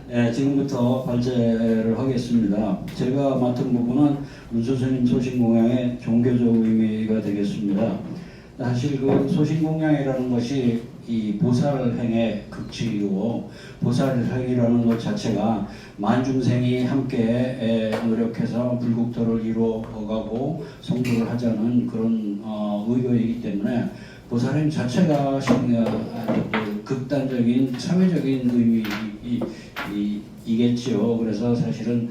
네, 지금부터 발제를 하겠습니다. 제가 맡은 부분은 문수스님 소신공양의 종교적 의미가 되겠습니다. 사실 그 소신공양이라는 것이 이 보살행의 극치이고, 보살행이라는 것 자체가 만중생이 함께 노력해서 불국토를 이루어가고 성도를 하자는 그런 의도이기 때문에 보살행 자체가 극단적인 사회적인 의미이겠죠. 그래서 사실은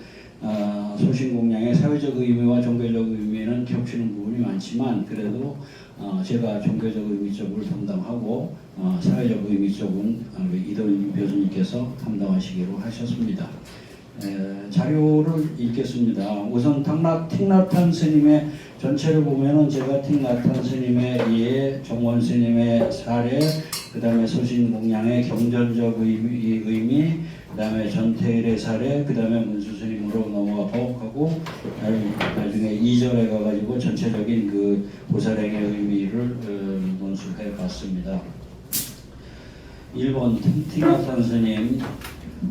소신공양의 사회적 의미와 종교적 의미는 겹치는 부분이 많지만, 그래도 제가 종교적 의미 쪽을 담당하고 사회적 의미 쪽은 이도인 교수님께서 담당하시기로 하셨습니다. 자료를 읽겠습니다. 우선 틱나탄 스님의 전체를 보면은 제가 틱나탄 스님에 의해 정원 스님의 사례, 그 다음에 소신공양의 경전적 의미, 그 다음에 전태일의 사례, 그 다음에 문수스님으로 넘어가고 나중에 2절에 가가지고 전체적인 그 보살행의 의미를 논술해 봤습니다. 1번 틱나탄 스님.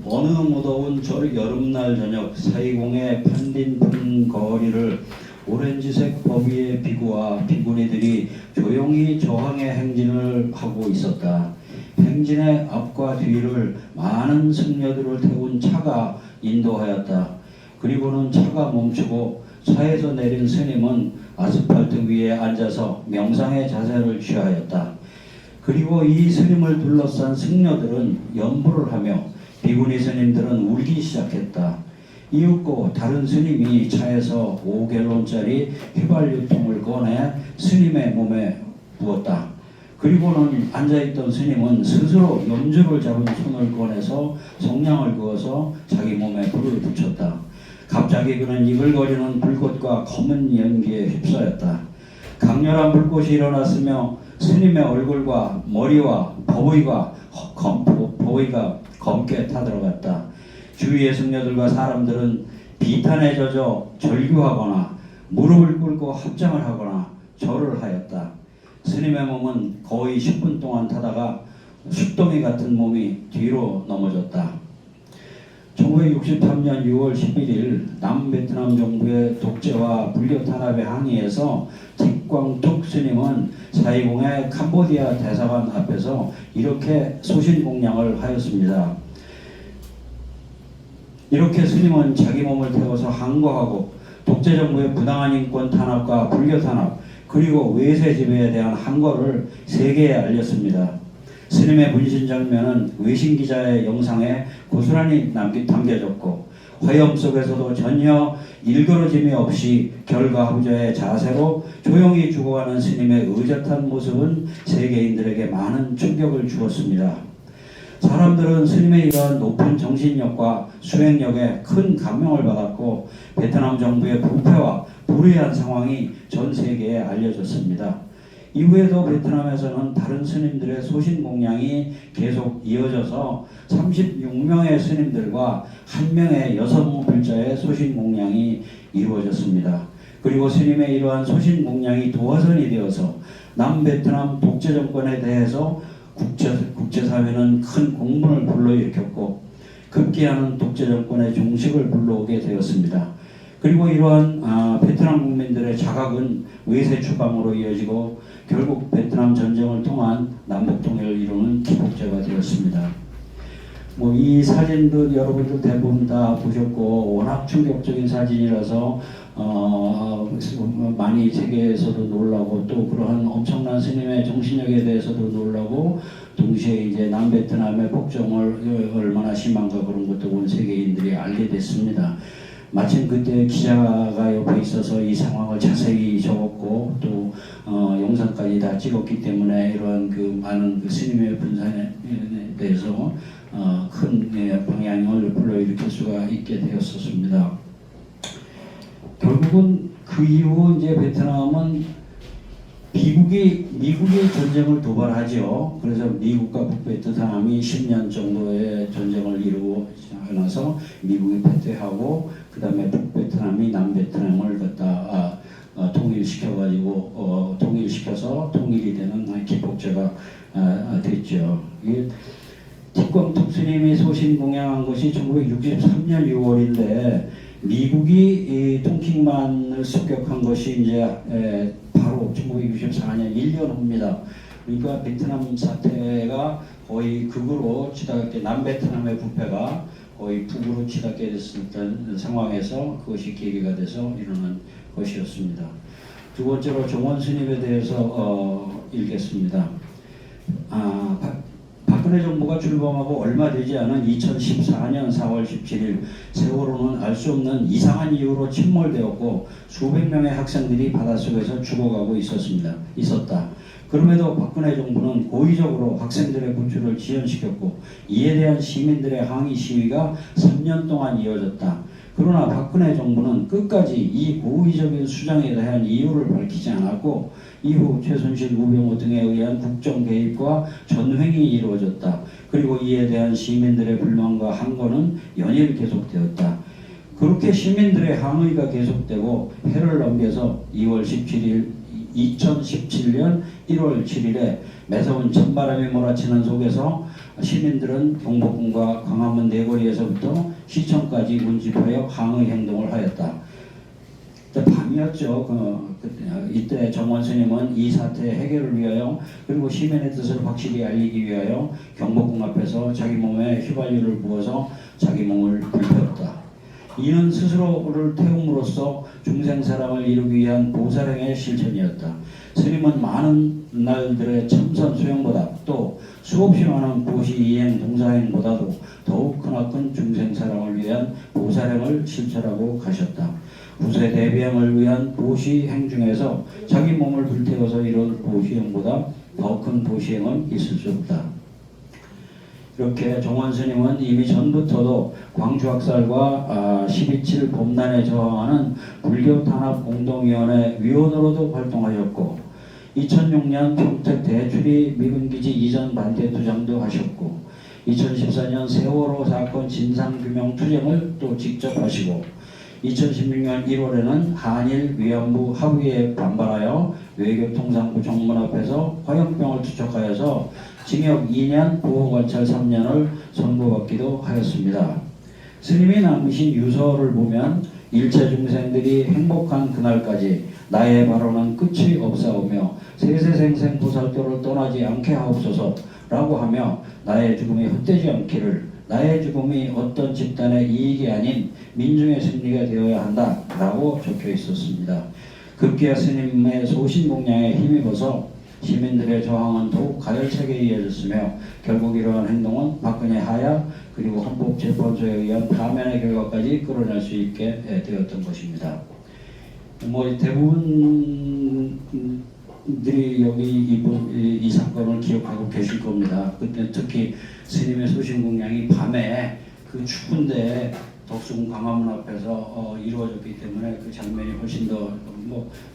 어느 무더운 여름날 저녁 사이공의 편딘 거리를 오렌지색 법위의 비구와 비구니들이 조용히 저항의 행진을 하고 있었다. 행진의 앞과 뒤를 많은 승려들을 태운 차가 인도하였다. 그리고는 차가 멈추고 차에서 내린 스님은 아스팔트 위에 앉아서 명상의 자세를 취하였다. 그리고 이 스님을 둘러싼 승려들은 연부를 하며 비구니 스님들은 울기 시작했다. 이윽고 다른 스님이 차에서 5갤론짜리 휘발유통을 꺼내 스님의 몸에 부었다. 그리고는 앉아있던 스님은 스스로 염주를 잡은 손을 꺼내서 성냥을 그어서 자기 몸에 불을 붙였다. 갑자기 그는 이글거리는 불꽃과 검은 연기에 휩싸였다. 강렬한 불꽃이 일어났으며 스님의 얼굴과 머리와 버위가 검게 타들어갔다. 주위의 승려들과 사람들은 비탄에 젖어 절규하거나 무릎을 꿇고 합장을 하거나 절을 하였다. 스님의 몸은 거의 10분 동안 타다가 숫덩이 같은 몸이 뒤로 넘어졌다. 1963년 6월 11일 남베트남 정부의 독재와 불교 탄압에 항의해서 틱광툭 스님은 사이공의 캄보디아 대사관 앞에서 이렇게 소신공양을 하였습니다. 이렇게 스님은 자기 몸을 태워서 항거하고 독재 정부의 부당한 인권 탄압과 불교 탄압, 그리고 외세 지배에 대한 항거를 세계에 알렸습니다. 스님의 분신 장면은 외신 기자의 영상에 고스란히 담겨졌고, 화염 속에서도 전혀 일그러짐이 없이 결과합자의 자세로 조용히 죽어가는 스님의 의젓한 모습은 세계인들에게 많은 충격을 주었습니다. 사람들은 스님의 이러한 높은 정신력과 수행력에 큰 감명을 받았고, 베트남 정부의 부패와 불의한 상황이 전 세계에 알려졌습니다. 이후에도 베트남에서는 다른 스님들의 소신공양이 계속 이어져서 36명의 스님들과 1명의 여성 불자의 소신공양이 이루어졌습니다. 그리고 스님의 이러한 소신공양이 도화선이 되어서 남베트남 독재 정권에 대해서 국제사회는 큰 공분을 불러일으켰고, 급기야는 독재 정권의 종식을 불러오게 되었습니다. 그리고 이러한 베트남 국민들의 자각은 외세 추방으로 이어지고 결국 베트남 전쟁을 통한 남북통일을 이루는 기폭제가 되었습니다. 이 사진도 여러분들 대부분 다 보셨고, 워낙 충격적인 사진이라서 많이 세계에서도 놀라고, 또 그러한 엄청난 스님의 정신력에 대해서도 놀라고, 동시에 이제 남베트남의 폭정을 얼마나 심한가 그런 것도 온 세계인들이 알게 됐습니다. 마침 그때 기자가 옆에 있어서 이 상황을 자세히 적었고, 또 영상까지 다 찍었기 때문에 이러한 그 많은 그 스님의 분산에 대해서 큰 방향을 불러일으킬 수가 있게 되었었습니다. 결국은 그 이후 이제 베트남은 미국이 전쟁을 도발하죠. 그래서 미국과 북베트남이 10년 정도의 전쟁을 이루고 나서 미국이 패퇴하고, 그 다음에 북베트남이 남베트남을 통일시켜서 통일이 되는 기폭제가 됐죠. 특검 특수님이 소신 공양한 것이 1963년 6월인데 미국이 이 통킹만을 습격한 것이 이제 바로 1964년 1년 후입니다. 그러니까 베트남 사태가 거의 극으로 치닫게, 남베트남의 부패가 거의 북으로 치닫게 됐었던 상황에서 그것이 계기가 돼서 일어난 것이었습니다. 두 번째로 정원 스님에 대해서 읽겠습니다. 박근혜 정부가 출범하고 얼마 되지 않은 2014년 4월 17일 세월호는 알 수 없는 이상한 이유로 침몰되었고 수백 명의 학생들이 바닷속에서 죽어가고 있었다. 그럼에도 박근혜 정부는 고의적으로 학생들의 구출을 지연시켰고 이에 대한 시민들의 항의 시위가 3년 동안 이어졌다. 그러나 박근혜 정부는 끝까지 이 고의적인 수장에 대한 이유를 밝히지 않았고 이후 최순실, 우병우 등에 의한 국정 개입과 전횡이 이루어졌다. 그리고 이에 대한 시민들의 불만과 항거는 연일 계속되었다. 그렇게 시민들의 항의가 계속되고 해를 넘겨서 2월 17일 2017년 1월 7일에 매서운 찬바람이 몰아치는 속에서 시민들은 경복궁과 광화문 내거리에서부터 시청까지 운집하여 항의 행동을 하였다. 밤이었죠. 이때 정원 스님은 이 사태 해결을 위하여 그리고 시민의 뜻을 확실히 알리기 위하여 경복궁 앞에서 자기 몸에 휘발유를 부어서 자기 몸을 불태웠다. 이는 스스로를 태움으로써 중생사랑을 이루기 위한 보살행의 실천이었다. 스님은 많은 날들의 참선 수행보다 또 수없이 많은 보시 이행 동사행보다도 더욱 크나큰 중생사랑을 위한 보살행을 실천하고 가셨다. 부세 대비행을 위한 보시행 중에서 자기 몸을 불태워서 이룬 보시행보다 더 큰 보시행은 있을 수 없다. 이렇게 정원 스님은 이미 전부터도 광주학살과 12.7 봄난에 저항하는 불교 탄압 공동위원회 위원으로도 활동하셨고 2006년 평택 대추리 미군기지 이전 반대 투쟁도 하셨고 2014년 세월호 사건 진상규명 투쟁을 또 직접 하시고 2016년 1월에는 한일 위안부 합의에 반발하여 외교통상부 정문 앞에서 화염병을 투척하여서 징역 2년, 보호관찰 3년을 선고받기도 하였습니다. 스님이 남기신 유서를 보면 일체 중생들이 행복한 그날까지 나의 발언은 끝이 없사오며 세세생생 보살도를 떠나지 않게 하옵소서 라고 하며 나의 죽음이 헛되지 않기를, 나의 죽음이 어떤 집단의 이익이 아닌 민중의 승리가 되어야 한다 라고 적혀 있었습니다. 급기야 스님의 소신공양에 힘입어서 시민들의 저항은 더욱 가열차게 이어졌으며 결국 이러한 행동은 박근혜 하야 그리고 헌법재판소에 의한 파면의 결과까지 끌어낼 수 있게 되었던 것입니다. 대부분들이 여기 이 사건을 기억하고 계실 겁니다. 그때 특히 스님의 소신공양이 밤에 그 추운데 덕수궁 광화문 앞에서 이루어졌기 때문에 그 장면이 훨씬 더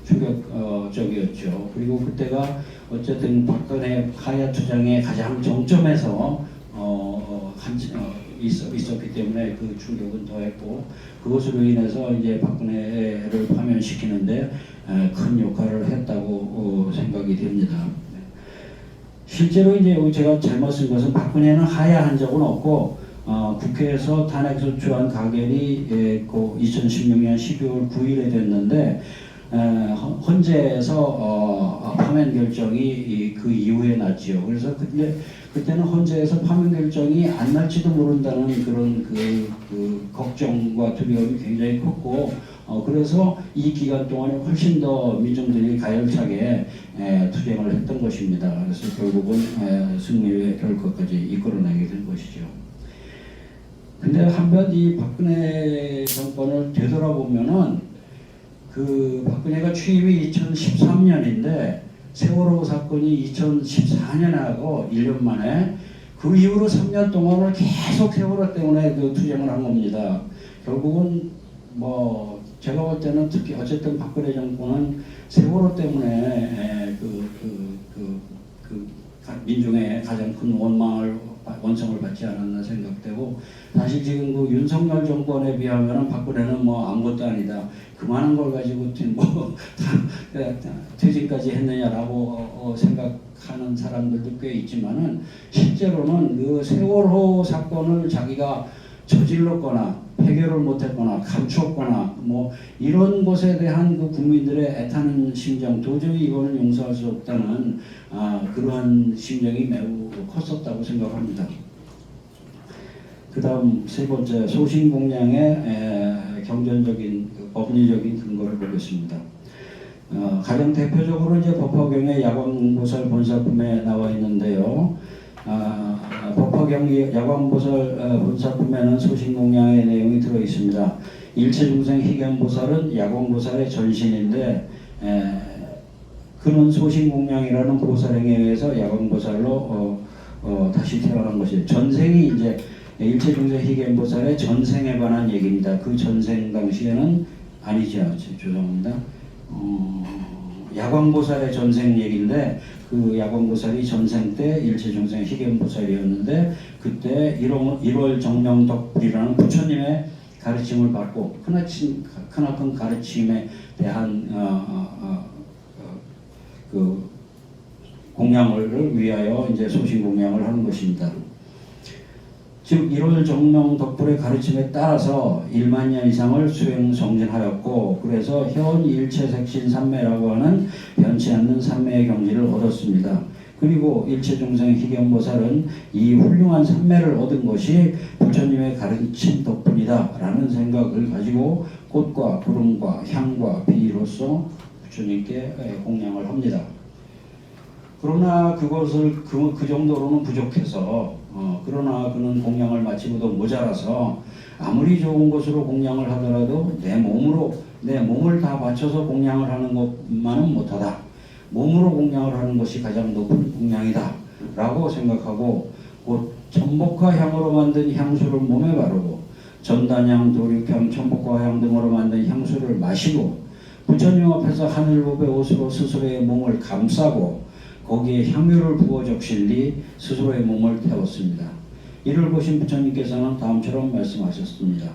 충격적이었죠. 그리고 그때가 어쨌든 박근혜 하야 투쟁의 가장 정점에서 있었기 때문에 그 충격은 더했고 그것으로 인해서 이제 박근혜를 파면시키는데 큰 역할을 했다고 생각이 됩니다. 실제로 이제 제가 잘못 쓴 것은 박근혜는 하야한 적은 없고 국회에서 탄핵소추안 가결이 2016년 12월 9일에 됐는데 헌재에서 파면 결정이 그 이후에 났지요. 그래서 그때는 헌재에서 파면 결정이 안 날지도 모른다는 그런 그 걱정과 두려움이 굉장히 컸고 그래서 이 기간 동안에 훨씬 더 민중들이 가열차게 투쟁을 했던 것입니다. 그래서 결국은 승리의 결과까지 이끌어내게 된 것이죠. 근데 한편 이 박근혜 정권을 되돌아보면은 그 박근혜가 취임이 2013년인데 세월호 사건이 2014년에 하고 1년 만에 그 이후로 3년 동안을 계속 세월호 때문에 그 투쟁을 한 겁니다. 결국은 제가 볼 때는 특히 어쨌든 박근혜 정권은 세월호 때문에 민중의 가장 큰 원망을 원성을 받지 않았나 생각되고, 사실 지금 그 윤석열 정권에 비하면 박근혜는 뭐 아무것도 아니다, 그만한 걸 가지고 뭐 퇴진까지 했느냐라고 생각하는 사람들도 꽤 있지만은, 실제로는 그 세월호 사건을 자기가 저질렀거나 해결을 못했거나 감추었거나 뭐 이런 것에 대한 그 국민들의 애타는 심정, 도저히 이거는 용서할 수 없다는 그러한 심정이 매우 컸었다고 생각합니다. 그 다음 세 번째, 소신공량의 경전적인 법리적인 근거를 보겠습니다. 가장 대표적으로 이제 법화경의 야광보살 본사품에 나와 있는데요. 법화경 야광보살 본사품에는 소신공량의 내용이 들어 있습니다. 일체중생 희견보살은 야광보살의 전신인데, 그는 소신공량이라는 보살행에 의해서 야광보살로 다시 태어난 것이에요. 전생이 이제 일체중생 희견보살의 전생에 관한 얘기입니다. 그 전생 당시에는 아니죠. 죄송합니다. 야광보살의 전생 얘기인데, 그 야광보살이 전생 때 일체중생 희견보살이었는데, 그때 1월 정명덕불이라는 부처님의 가르침을 받고 크나큰 가르침에 대한 그 공양을 위하여 이제 소신공양을 하는 것입니다. 즉 1월 정명덕불의 가르침에 따라서 1만 년 이상을 수행성진하였고, 그래서 현 일체색신 삼매라고 하는 변치 않는 삼매의 경지를 얻었습니다. 그리고 일체중생 희견보살은 이 훌륭한 삼매를 얻은 것이 부처님의 가르침 덕분이다 라는 생각을 가지고 꽃과 구름과 향과 비로서 부처님께 공양을 합니다. 그러나 그것을 그 정도로는 부족해서, 그러나 그는 공양을 마치고도 모자라서 아무리 좋은 것으로 공양을 하더라도 내 몸을 다 바쳐서 공양을 하는 것만은 못하다. 몸으로 공양을 하는 것이 가장 높은 공양이다 라고 생각하고, 곧 천복화 향으로 만든 향수를 몸에 바르고 전단향, 도륙향, 천복화 향 등으로 만든 향수를 마시고 부처님 앞에서 하늘법의 옷으로 스스로의 몸을 감싸고 거기에 향유를 부어 적실 뒤 스스로의 몸을 태웠습니다. 이를 보신 부처님께서는 다음처럼 말씀하셨습니다.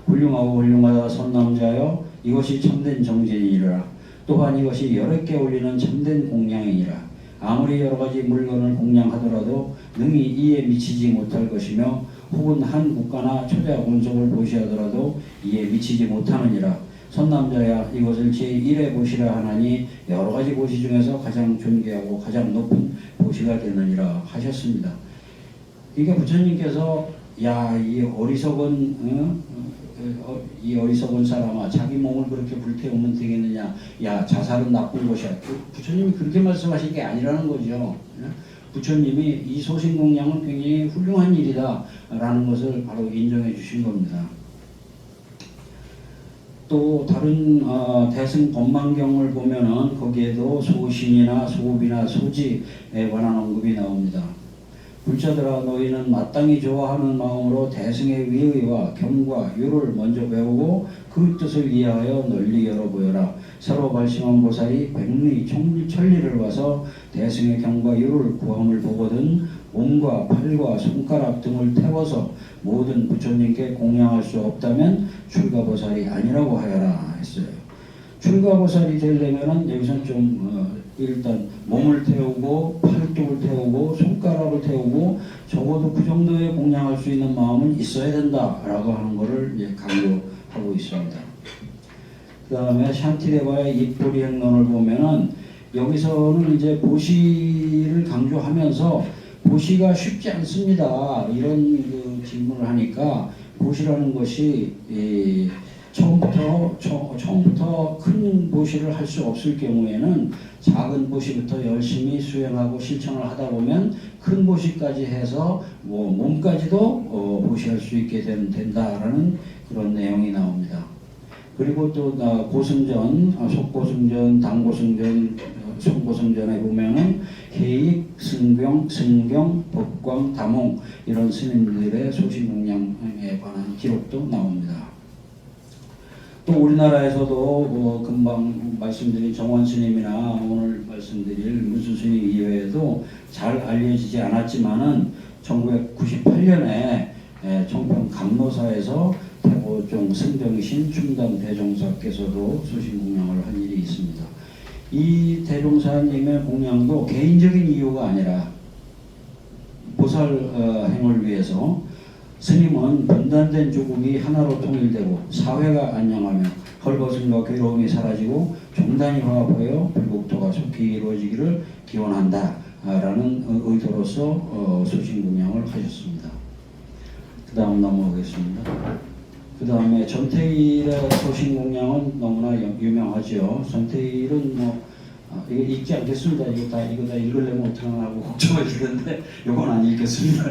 훌륭하고 훌륭하다 선남자여, 이것이 참된 정진이니라. 또한 이것이 여러 개 올리는 참된 공양이니라. 아무리 여러 가지 물건을 공양하더라도 능히 이에 미치지 못할 것이며, 혹은 한 국가나 초대 권속을 보시하더라도 이에 미치지 못하느니라. 선남자야, 이것을 제1의 보시라 하나니 여러 가지 보시 중에서 가장 존귀하고 가장 높은 보시가 되느니라 하셨습니다. 그러니까 부처님께서 이 어리석은 사람아, 자기 몸을 그렇게 불태우면 되겠느냐, 자살은 나쁜 것이야. 부처님이 그렇게 말씀하신 게 아니라는 거죠. 부처님이 이 소신공양은 굉장히 훌륭한 일이다 라는 것을 바로 인정해 주신 겁니다. 또 다른 대승법만경을 보면은 거기에도 소신이나 소비나 소지에 관한 언급이 나옵니다. 불자들아, 너희는 마땅히 좋아하는 마음으로 대승의 위의와 경과 유를 먼저 배우고 그 뜻을 이해하여 널리 열어보여라. 새로 발심한 보살이 백리 천리를 와서 대승의 경과 유를 구함을 보거든 몸과 팔과 손가락 등을 태워서 모든 부처님께 공양할 수 없다면 출가보살이 아니라고 하여라 했어요. 출가보살이 되려면은 여기서는 좀 일단 몸을 태우고 팔뚝을 태우고 손가락을 태우고 적어도 그 정도의 공양할 수 있는 마음은 있어야 된다라고 하는 것을 이제 강조하고 있습니다. 그 다음에 샨티레바의 입보리 행론을 보면은 여기서는 이제 보시를 강조하면서 보시가 쉽지 않습니다. 이런 그 질문을 하니까 보시라는 것이 처음부터 큰 보시를 할 수 없을 경우에는 작은 보시부터 열심히 수행하고 실천을 하다 보면 큰 보시까지 해서 몸까지도 보시할 수 있게 된다라는 그런 내용이 나옵니다. 그리고 또 고승전, 속고승전, 당고승전, 송고승전에 보면은 해익, 승경, 법광, 다몽 이런 스님들의 소신공양에 관한 기록도 나옵니다. 또 우리나라에서도 금방 말씀드린 정원 스님이나 오늘 말씀드릴 문수 스님 이외에도 잘 알려지지 않았지만은 1998년에 청평 감로사에서 태고종 승정신 충당 대종사께서도 소신 공양을 한 일이 있습니다. 이 대종사님의 공양도 개인적인 이유가 아니라 보살행을 위해서 스님은 분단된 조국이 하나로 통일되고 사회가 안녕하며 헐벗음과 괴로움이 사라지고 종단이 화합하여 불국토가 속히 이루어지기를 기원한다 라는 의도로서 소신공양을 하셨습니다. 그 다음 넘어가겠습니다. 그 다음에 전태일의 소신공양은 너무나 유명하죠. 전태일은 이거 읽지 않겠습니다. 이거 다 읽으려면 어떡하나 하고 걱정하시는데 이건 안 읽겠습니다.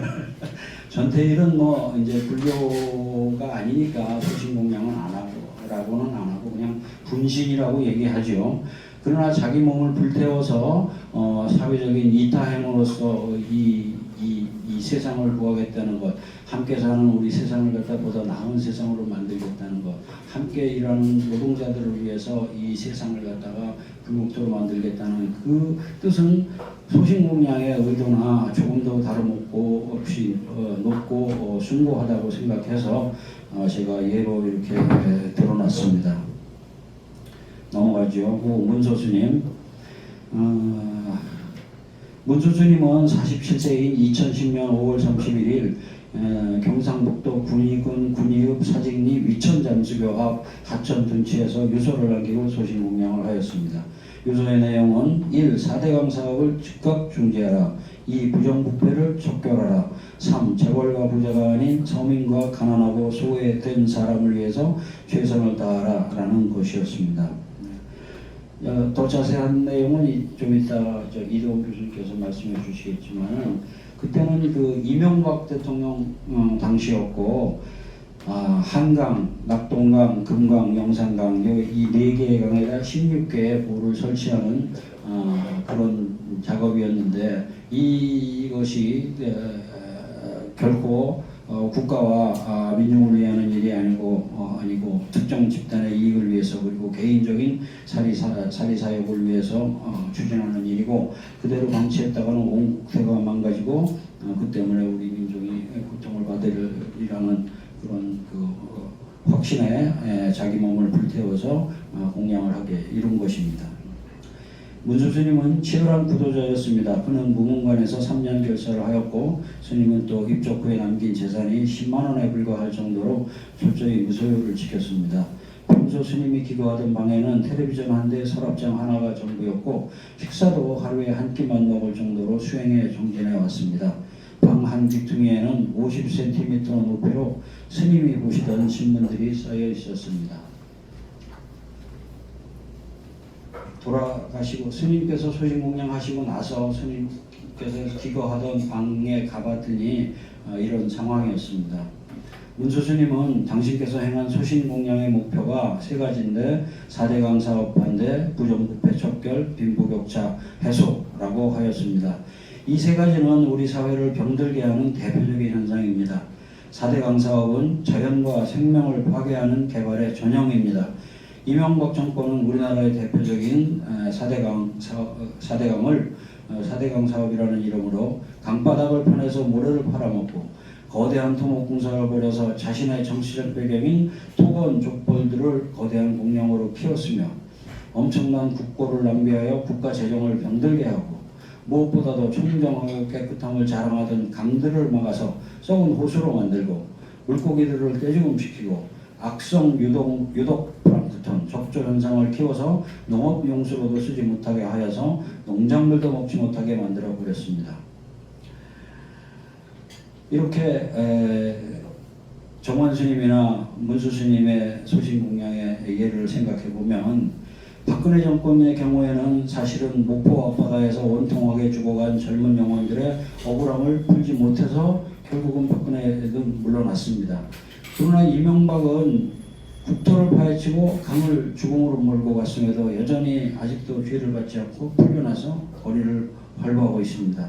전태일은 이제 불교가 아니니까 소신공양은 안 하고 그냥 분신이라고 얘기하죠. 그러나 자기 몸을 불태워서 사회적인 이타행으로서 이 세상을 구하겠다는 것, 함께 사는 우리 세상을 갖다 보다 나은 세상으로 만들겠다는 것, 함께 일하는 노동자들을 위해서 이 세상을 갖다가 불국토로 만들겠다는 그 뜻은 소신공양의 의도나 조금도 다름없고 없이 높고 숭고하다고 생각해서 제가 예로 이렇게 드러났습니다. 넘어가죠. 문소스님. 문소스님은 47세인 2010년 5월 31일 경상북도 군의군 군의읍 사직리 위천잠수교 앞 하천 둔치에서 유서를 남기고 소신공양을 하였습니다. 유서의 내용은 1. 4대강 사업을 즉각 중지하라. 2. 부정부패를 척결하라. 3. 재벌과 부자가 아닌 서민과 가난하고 소외된 사람을 위해서 최선을 다하라 라는 것이었습니다. 더 자세한 내용은 좀 이따 이동훈 교수님께서 말씀해 주시겠지만 그때는 그 이명박 대통령 당시였고 한강, 낙동강, 금강, 영산강 이 4개의 강에다 16개의 보를 설치하는 그런 작업이었는데 이것이 결코 국가와 민중을 위하는 일이 아니고 특정 집단의 이익을 위해서 그리고 개인적인 사리사욕을 위해서 추진하는 일이고 그대로 방치했다가는 온 국가가 망가지고 그 때문에 우리 민족이 고통을 받으리라는 그런 확신에 자기 몸을 불태워서 공양을 하게 이룬 것입니다. 문수스님은 치열한 구도자였습니다. 그는 무문관에서 3년 결사를 하였고 스님은 또 입적 후에 남긴 재산이 10만 원에 불과할 정도로 철저히 무소유를 지켰습니다. 평소 스님이 기거하던 방에는 텔레비전 한 대, 서랍장 하나가 전부였고 식사도 하루에 한 끼만 먹을 정도로 수행에 정진해 왔습니다. 방 한 귀퉁이에는 50cm 높이로 스님이 보시던 신문들이 쌓여 있었습니다. 돌아가시고 스님께서 소신공양하시고 나서 스님께서 기거하던 방에 가봤더니 이런 상황이었습니다. 문수스님은 당신께서 행한 소신공양의 목표가 3가지인데 4대강 사업 반대, 부정부패 척결, 빈부격차 해소라고 하였습니다. 이 3가지는 우리 사회를 병들게 하는 대표적인 현상입니다. 4대강 사업은 자연과 생명을 파괴하는 개발의 전형입니다. 이명박 정권은 우리나라의 대표적인 4대강 사업이라는 이름으로 강바닥을 파내서 모래를 팔아먹고 거대한 토목공사를 벌여서 자신의 정치적 배경인 토건 족벌들을 거대한 공량으로 키웠으며 엄청난 국고를 낭비하여 국가 재정을 병들게 하고 무엇보다도 청정하고 깨끗함을 자랑하던 강들을 막아서 썩은 호수로 만들고 물고기들을 떼죽음시키고 악성 유독 플랑크톤 적조 현상을 키워서 농업용수로도 쓰지 못하게 하여서 농작물도 먹지 못하게 만들어 버렸습니다. 이렇게 정원 스님이나 문수 스님의 소신공양의 예를 생각해 보면 박근혜 정권의 경우에는 사실은 목포 앞바다에서 원통하게 죽어간 젊은 영혼들의 억울함을 풀지 못해서 결국은 박근혜는 물러났습니다. 그러나 이명박은 국토를 파헤치고 강을 죽음으로 몰고 갔음에도 여전히 아직도 죄를 받지 않고 풀려나서 거리를 활보하고 있습니다.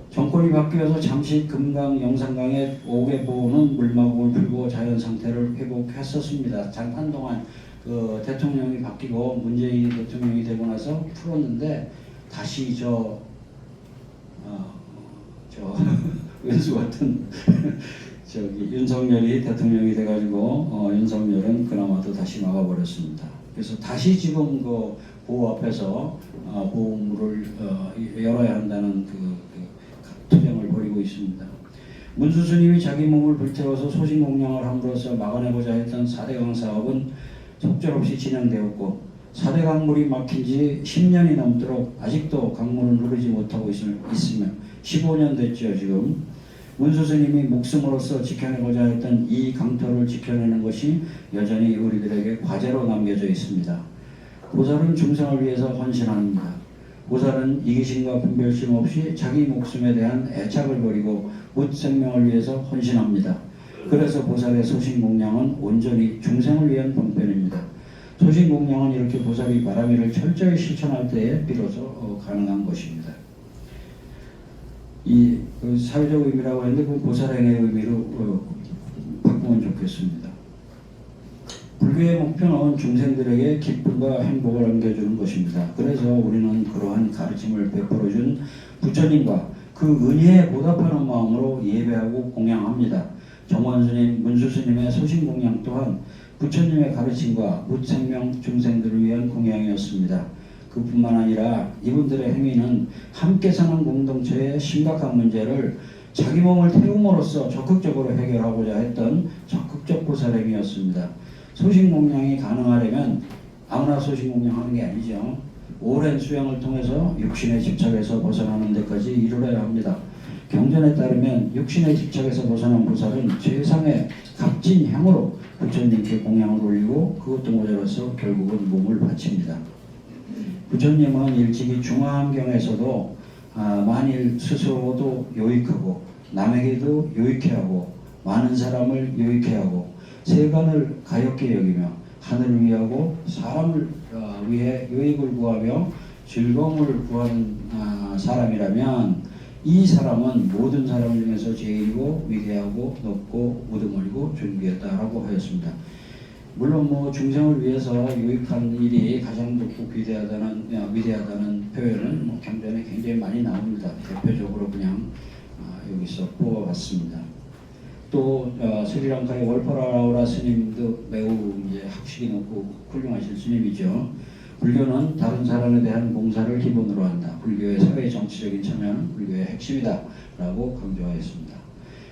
정권이 바뀌어서 잠시 금강, 영산강의 5개 보호는 물마구를 풀고 자연 상태를 회복했었습니다. 잠깐 동안 대통령이 바뀌고 문재인 대통령이 되고 나서 풀었는데 다시 저 왼수 같은 저기 윤석열이 대통령이 돼가지고 윤석열은 그나마도 다시 막아버렸습니다. 그래서 다시 지금 그 보호 앞에서 보호물을 열어야 한다는 그 투쟁을 벌이고 있습니다. 문수 스님이 자기 몸을 불태워서 소신공양을 함으로써 막아내고자 했던 4대강 사업은 속절없이 진행되었고 4대 강물이 막힌 지 10년이 넘도록 아직도 강물을 누르지 못하고 있으며 15년 됐죠. 지금 문수 스님이 목숨으로써 지켜내고자 했던 이 강터를 지켜내는 것이 여전히 우리들에게 과제로 남겨져 있습니다. 보살은 중생을 위해서 헌신합니다. 보살은 이기심과 분별심 없이 자기 목숨에 대한 애착을 버리고 묻 생명을 위해서 헌신합니다. 그래서 보살의 소신공양은 온전히 중생을 위한 본편입니다. 소신공양은 이렇게 보살이 바라미를 철저히 실천할 때에 비로소 가능한 것입니다. 이 사회적 의미라고 했는데 그 보살행의 의미로 바꾸면 좋겠습니다. 불교의 목표는 중생들에게 기쁨과 행복을 안겨주는 것입니다. 그래서 우리는 그러한 가르침을 베풀어준 부처님과 그 은혜에 보답하는 마음으로 예배하고 공양합니다. 정원스님, 문수스님의 소신공양 또한 부처님의 가르침과 묻생명 중생들을 위한 공양이었습니다. 그뿐만 아니라 이분들의 행위는 함께 사는 공동체의 심각한 문제를 자기 몸을 태움으로써 적극적으로 해결하고자 했던 적극적 보살행위였습니다. 소신공양이 가능하려면 아무나 소신공양하는 게 아니죠. 오랜 수행을 통해서 육신의 집착에서 벗어나는 데까지 이르러야 합니다. 경전에 따르면 육신의 집착에서 벗어난 보살은 최상의 값진향으로 부처님께 공양을 올리고 그것도 모자라서 결국은 몸을 바칩니다. 부처님은 일찍이 중화암경에서도 만일 스스로도 요익하고 남에게도 요익해 하고 많은 사람을 요익해 하고 세간을 가엾게 여기며 하늘을 위하고 사람을 위해 요익을 구하며 즐거움을 구하는 사람이라면 이 사람은 모든 사람 중에서 제일이고 위대하고 높고 우두머리고 존귀했다라고 하였습니다. 물론 중생을 위해서 유익한 일이 가장 높고 위대하다는 표현은 경전에 굉장히 많이 나옵니다. 대표적으로 그냥 여기서 뽑아봤습니다. 또 스리랑카의 월퍼라우라 스님도 매우 이제 학식이 높고 훌륭하신 스님이죠. 불교는 다른 사람에 대한 봉사를 기본으로 한다. 불교의 사회 정치적인 참여는 불교의 핵심이다 라고 강조하였습니다.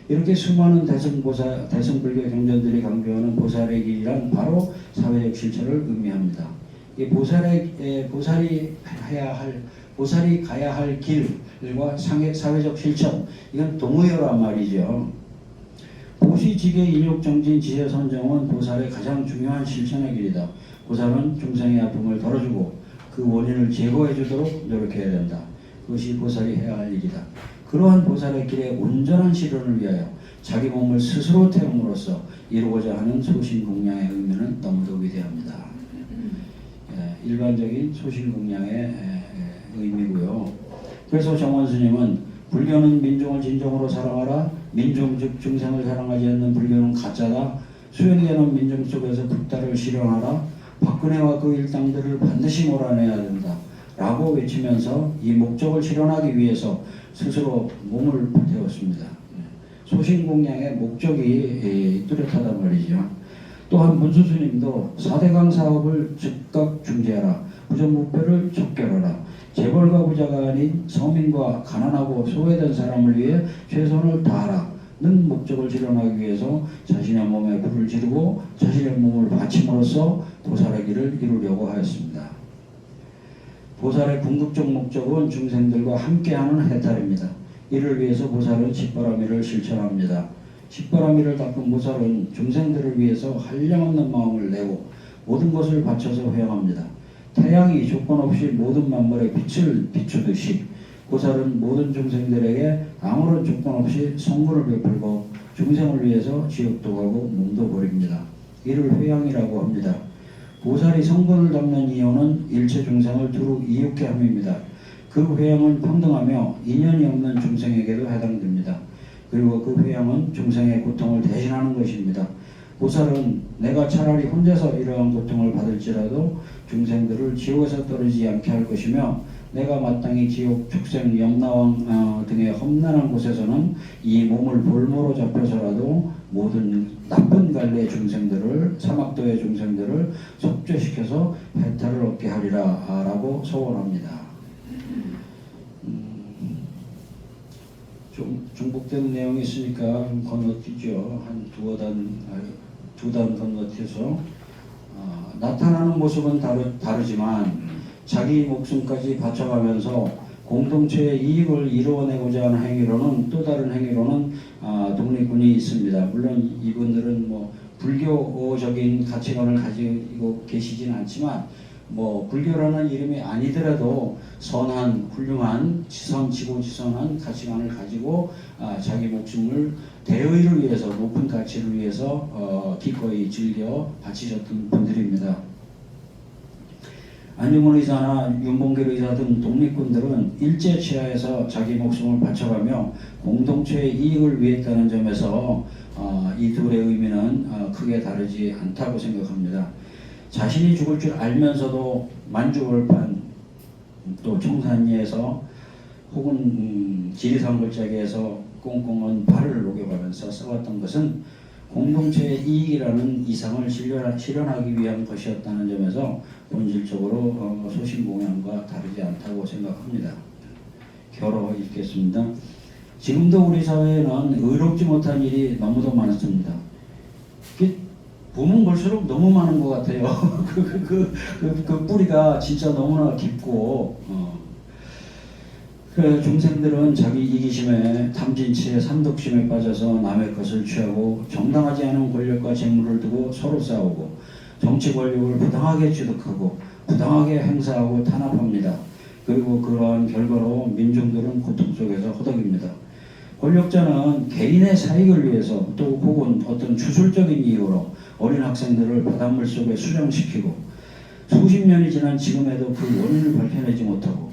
이렇게 수많은 대승불교 경전들이 강조하는 보살의 길이란 바로 사회적 실천을 의미합니다. 이 보살이 가야 할 길과 사회적 실천, 이건 동의어란 말이죠. 보시지계 인욕정진 지혜선정은 보살의 가장 중요한 실천의 길이다. 보살은 중생의 아픔을 덜어주고 그 원인을 제거해 주도록 노력해야 된다. 그것이 보살이 해야 할 일이다. 그러한 보살의 길의 온전한 실현을 위하여 자기 몸을 스스로 태움으로써 이루고자 하는 소신공양의 의미는 너무도 위대합니다. 일반적인 소신공양의 의미고요. 그래서 정원스님은 불교는 민중을 진정으로 사랑하라. 민중 즉 중생을 사랑하지 않는 불교는 가짜다. 수행되는 민중 속에서 불달을 실현하라. 박근혜와 그 일당들을 반드시 몰아내야 된다. 라고 외치면서 이 목적을 실현하기 위해서 스스로 몸을 불태웠습니다. 소신공양의 목적이 뚜렷하단 말이죠. 또한 문수스님도 4대강 사업을 즉각 중지하라. 부정부패를 척결하라. 재벌과 부자가 아닌 서민과 가난하고 소외된 사람을 위해 최선을 다하라는 목적을 실현하기 위해서 자신의 몸에 불을 지르고 자신의 몸을 바침으로써 보살의 길을 이루려고 하였습니다. 보살의 궁극적 목적은 중생들과 함께하는 해탈입니다. 이를 위해서 보살은 십바라미를 실천합니다. 십바라미를 닦은 보살은 중생들을 위해서 한량없는 마음을 내고 모든 것을 바쳐서 회양합니다. 태양이 조건 없이 모든 만물에 빛을 비추듯이 보살은 모든 중생들에게 아무런 조건 없이 성물을 베풀고 중생을 위해서 지옥도 가고 몸도 버립니다. 이를 회양이라고 합니다. 보살이 성분을 담는 이유는 일체 중생을 두루 이웃게 함입니다. 그 회양은 평등하며 인연이 없는 중생에게도 해당됩니다. 그리고 그 회양은 중생의 고통을 대신하는 것입니다. 보살은 내가 차라리 혼자서 이러한 고통을 받을지라도 중생들을 지옥에서 떨어지지 않게 할 것이며 내가 마땅히 지옥, 축생, 영라왕 등의 험난한 곳에서는 이 몸을 볼모로 잡혀서라도 모든 나쁜 갈래의 중생들을, 사막도의 중생들을 속죄시켜서 해탈을 얻게 하리라 라고 소원합니다. 좀 중복된 내용이 있으니까 건너뛰죠. 한 두 단 건너뛰어서 나타나는 모습은 다르지만 자기 목숨까지 바쳐가면서 공동체의 이익을 이루어내고자 하는 행위로는, 또 다른 행위로는 독립군이 있습니다. 물론 이분들은 뭐 불교적인 가치관을 가지고 계시진 않지만 뭐 불교라는 이름이 아니더라도 선한, 훌륭한, 지선한 가치관을 가지고 자기 목숨을 대의를 위해서, 높은 가치를 위해서 기꺼이 즐겨 바치셨던 분들입니다. 안중근 의사나 윤봉길 의사 등 독립군들은 일제치하에서 자기 목숨을 바쳐가며 공동체의 이익을 위했다는 점에서 이 둘의 의미는 크게 다르지 않다고 생각합니다. 자신이 죽을 줄 알면서도 만주벌판, 또 청산리에서 혹은 지리산 골짜기에서 꽁꽁은 발을 녹여가면서 싸웠던 것은 공동체의 이익이라는 이상을 실현하기 위한 것이었다는 점에서 본질적으로 소신공양과 다르지 않다고 생각합니다. 결어 읽겠습니다. 지금도 우리 사회에는 의롭지 못한 일이 너무도 많습니다. 보면 볼수록 너무 많은 것 같아요. 그 뿌리가 진짜 너무나 깊고, 중생들은 자기 이기심에, 탐진치에, 삼독심에 빠져서 남의 것을 취하고 정당하지 않은 권력과 재물을 두고 서로 싸우고 정치 권력을 부당하게 취득하고 부당하게 행사하고 탄압합니다. 그리고 그러한 결과로 민중들은 고통 속에서 허덕입니다. 권력자는 개인의 사익을 위해서 또 혹은 어떤 주술적인 이유로 어린 학생들을 바닷물 속에 수장시키고 수십 년이 지난 지금에도 그 원인을 밝혀내지 못하고,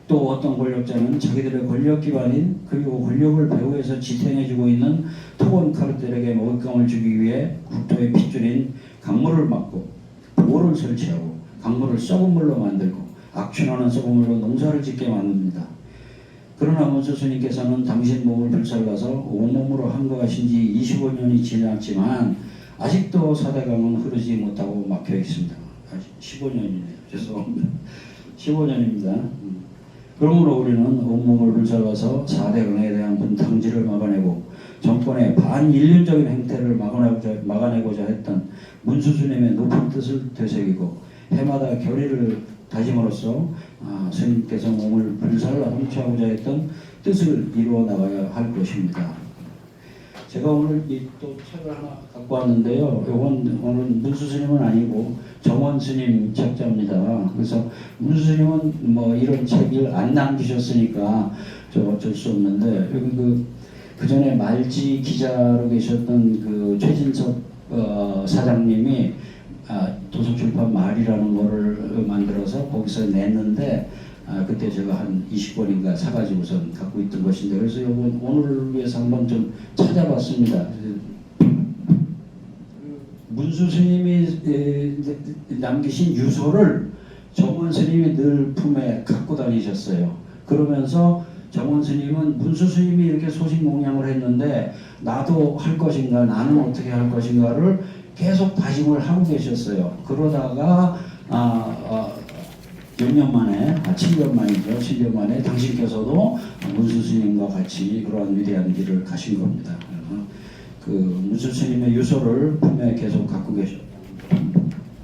또 어떤 권력자는 자기들의 권력 기반인 그리고 권력을 배후에서 지탱해주고 있는 토건 카르텔에게 먹잇감을 주기 위해 국토의 핏줄인 강물을 막고 보호를 설치하고 강물을 썩은 물로 만들고 악취나는 썩은 물로 농사를 짓게 만듭니다. 그러나 문수 스님께서는 당신 몸을 불살라서 온몸으로 한거하신 지 25년이 지났지만 아직도 사대강은 흐르지 못하고 막혀 있습니다. 15년이네요. 죄송합니다. 15년입니다. 그러므로 우리는 온몸을 불살라서 4대강에 대한 분탕질을 막아내고 정권의 반인륜적인 행태를 막아내고자 했던 문수 스님의 높은 뜻을 되새기고 해마다 결의를 다짐으로써 스님께서 몸을 불살라 훔쳐하고자 했던 뜻을 이루어 나가야 할 것입니다. 제가 오늘 또 책을 하나 갖고 왔는데요. 이건 오늘 문수 스님은 아니고 정원 스님 책자입니다. 그래서 문수 스님은 뭐 이런 책을 안 남기셨으니까 저 어쩔 수 없는데, 여기 그 전에 말지 기자로 계셨던 그 최진석 사장님이 도서출판 말이라는 거를 만들어서 거기서 냈는데, 그때 제가 한 20권인가 사가지고선 갖고 있던 것인데, 그래서 이번 오늘 위해서 한번 좀 찾아봤습니다. 문수 스님이 남기신 유서를 정원 스님이 늘 품에 갖고 다니셨어요. 그러면서 정원 스님은 문수 스님이 이렇게 소신공양을 했는데 나도 할 것인가, 나는 어떻게 할 것인가를 계속 다짐을 하고 계셨어요. 그러다가 몇 년 만에, 7년 만이죠. 7년 만에 당신께서도 문수 스님과 같이 그러한 위대한 길을 가신 겁니다. 그 문수 스님의 유서를 품에 계속 갖고 계셨다.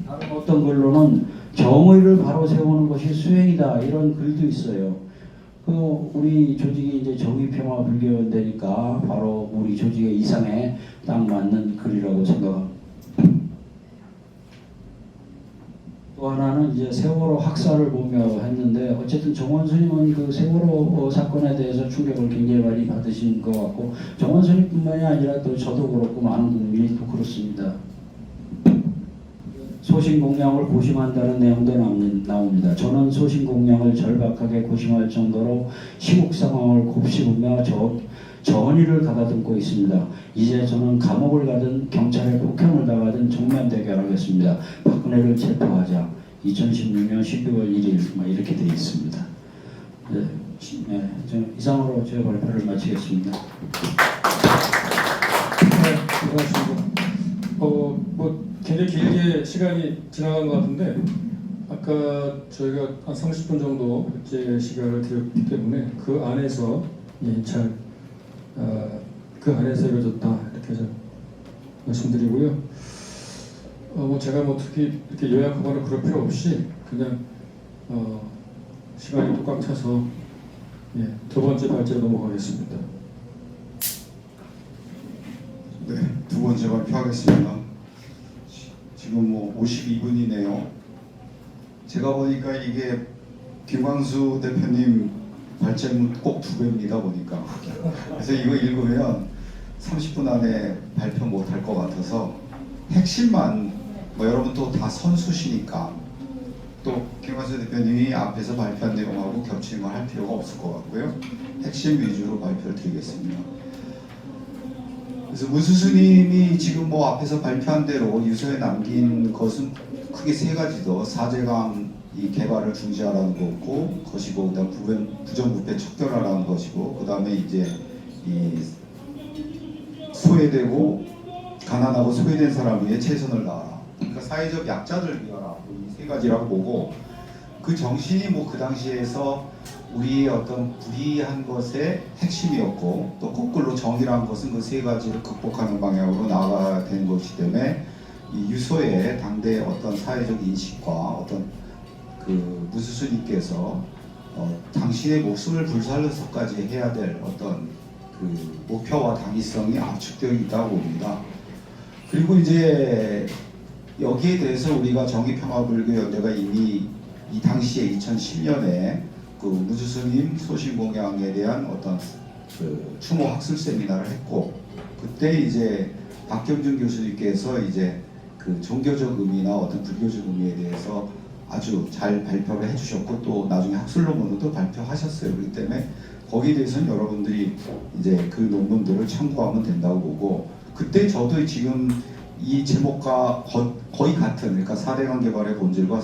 다른 어떤 글로는 정의를 바로 세우는 것이 수행이다, 이런 글도 있어요. 우리 조직이 이제 정의평화 불교연대니까 바로 우리 조직의 이상에 딱 맞는 글이라고 생각합니다. 또 하나는 이제 세월호 학살을 보며 했는데, 어쨌든 정원 스님은 그 세월호 사건에 대해서 충격을 굉장히 많이 받으신 것 같고, 정원 스님뿐만이 아니라 또 저도 그렇고 많은 국민이 또 그렇습니다. 소신공양을 고심한다는 내용도 나옵니다. 저는 소신공양을 절박하게 고심할 정도로 시국 상황을 곱씹으며 전의를 가다듬고 있습니다. 이제 저는 감옥을 가든 경찰에 폭행을 당하든 정면 대결하겠습니다. 박근혜를 체포하자. 2016년 12월 1일 이렇게 되어 있습니다. 이상으로 제 발표를 마치겠습니다. 네, 고맙습니다. 뭐 굉장히 길게 시간이 지나간 것 같은데 아까 저희가 한 30분 정도 이제 시간을 드렸기 때문에 그 안에서 잘 그 안에서 이루어졌다 이렇게 좀 말씀드리고요. 뭐 제가 뭐 특히 이렇게 요약하거나 그럴 필요 없이 그냥 시간이 또 꽉 차서 두 번째 발제로 넘어가겠습니다. 네, 두 번째 발표하겠습니다. 지금 뭐 52분이네요. 제가 보니까 이게 김광수 대표님 발제문 꼭 2배입니다 보니까. 그래서 이거 읽으면 30분 안에 발표 못할 것 같아서 핵심만 뭐 여러분 또 다 선수시니까 또 김광수 대표님이 앞에서 발표한 내용하고 겹치는 걸 할 필요가 없을 것 같고요. 핵심 위주로 발표를 드리겠습니다. 그래서 문수스님이 지금 뭐 앞에서 발표한 대로 유서에 남긴 것은 크게 3가지도 사제강 이 개발을 중지하라는 것이고, 그다음 부정부패 척결하라는 것이고, 그다음에 이제 이 소외되고 가난하고 소외된 사람 위해 최선을 다하라. 그러니까 사회적 약자들 위하라. 이 3가지라고 보고 그 정신이 뭐 그 당시에서 우리의 어떤 불이한 것의 핵심이었고 또 거꾸로 정의란 것은 그 3가지를 극복하는 방향으로 나아가야 되는 것이기 때문에 이 유서의 당대의 어떤 사회적 인식과 어떤 그 무수스님께서 당신의 목숨을 불살려서까지 해야 될 어떤 그 목표와 당위성이 압축되어 있다고 봅니다. 그리고 이제 여기에 대해서 우리가 정의평화불교연대가 이미 이 당시에 2010년에 그 무주스님 소신공양에 대한 어떤 그 추모 학술 세미나를 했고 그때 이제 박경준 교수님께서 이제 그 종교적 의미나 어떤 불교적 의미에 대해서 아주 잘 발표를 해주셨고 또 나중에 학술 논문도 발표하셨어요. 그렇기 때문에 거기에 대해서는 여러분들이 이제 그 논문들을 참고하면 된다고 보고 그때 저도 지금 이 제목과 거의 같은 그러니까 4대강 개발의 본질과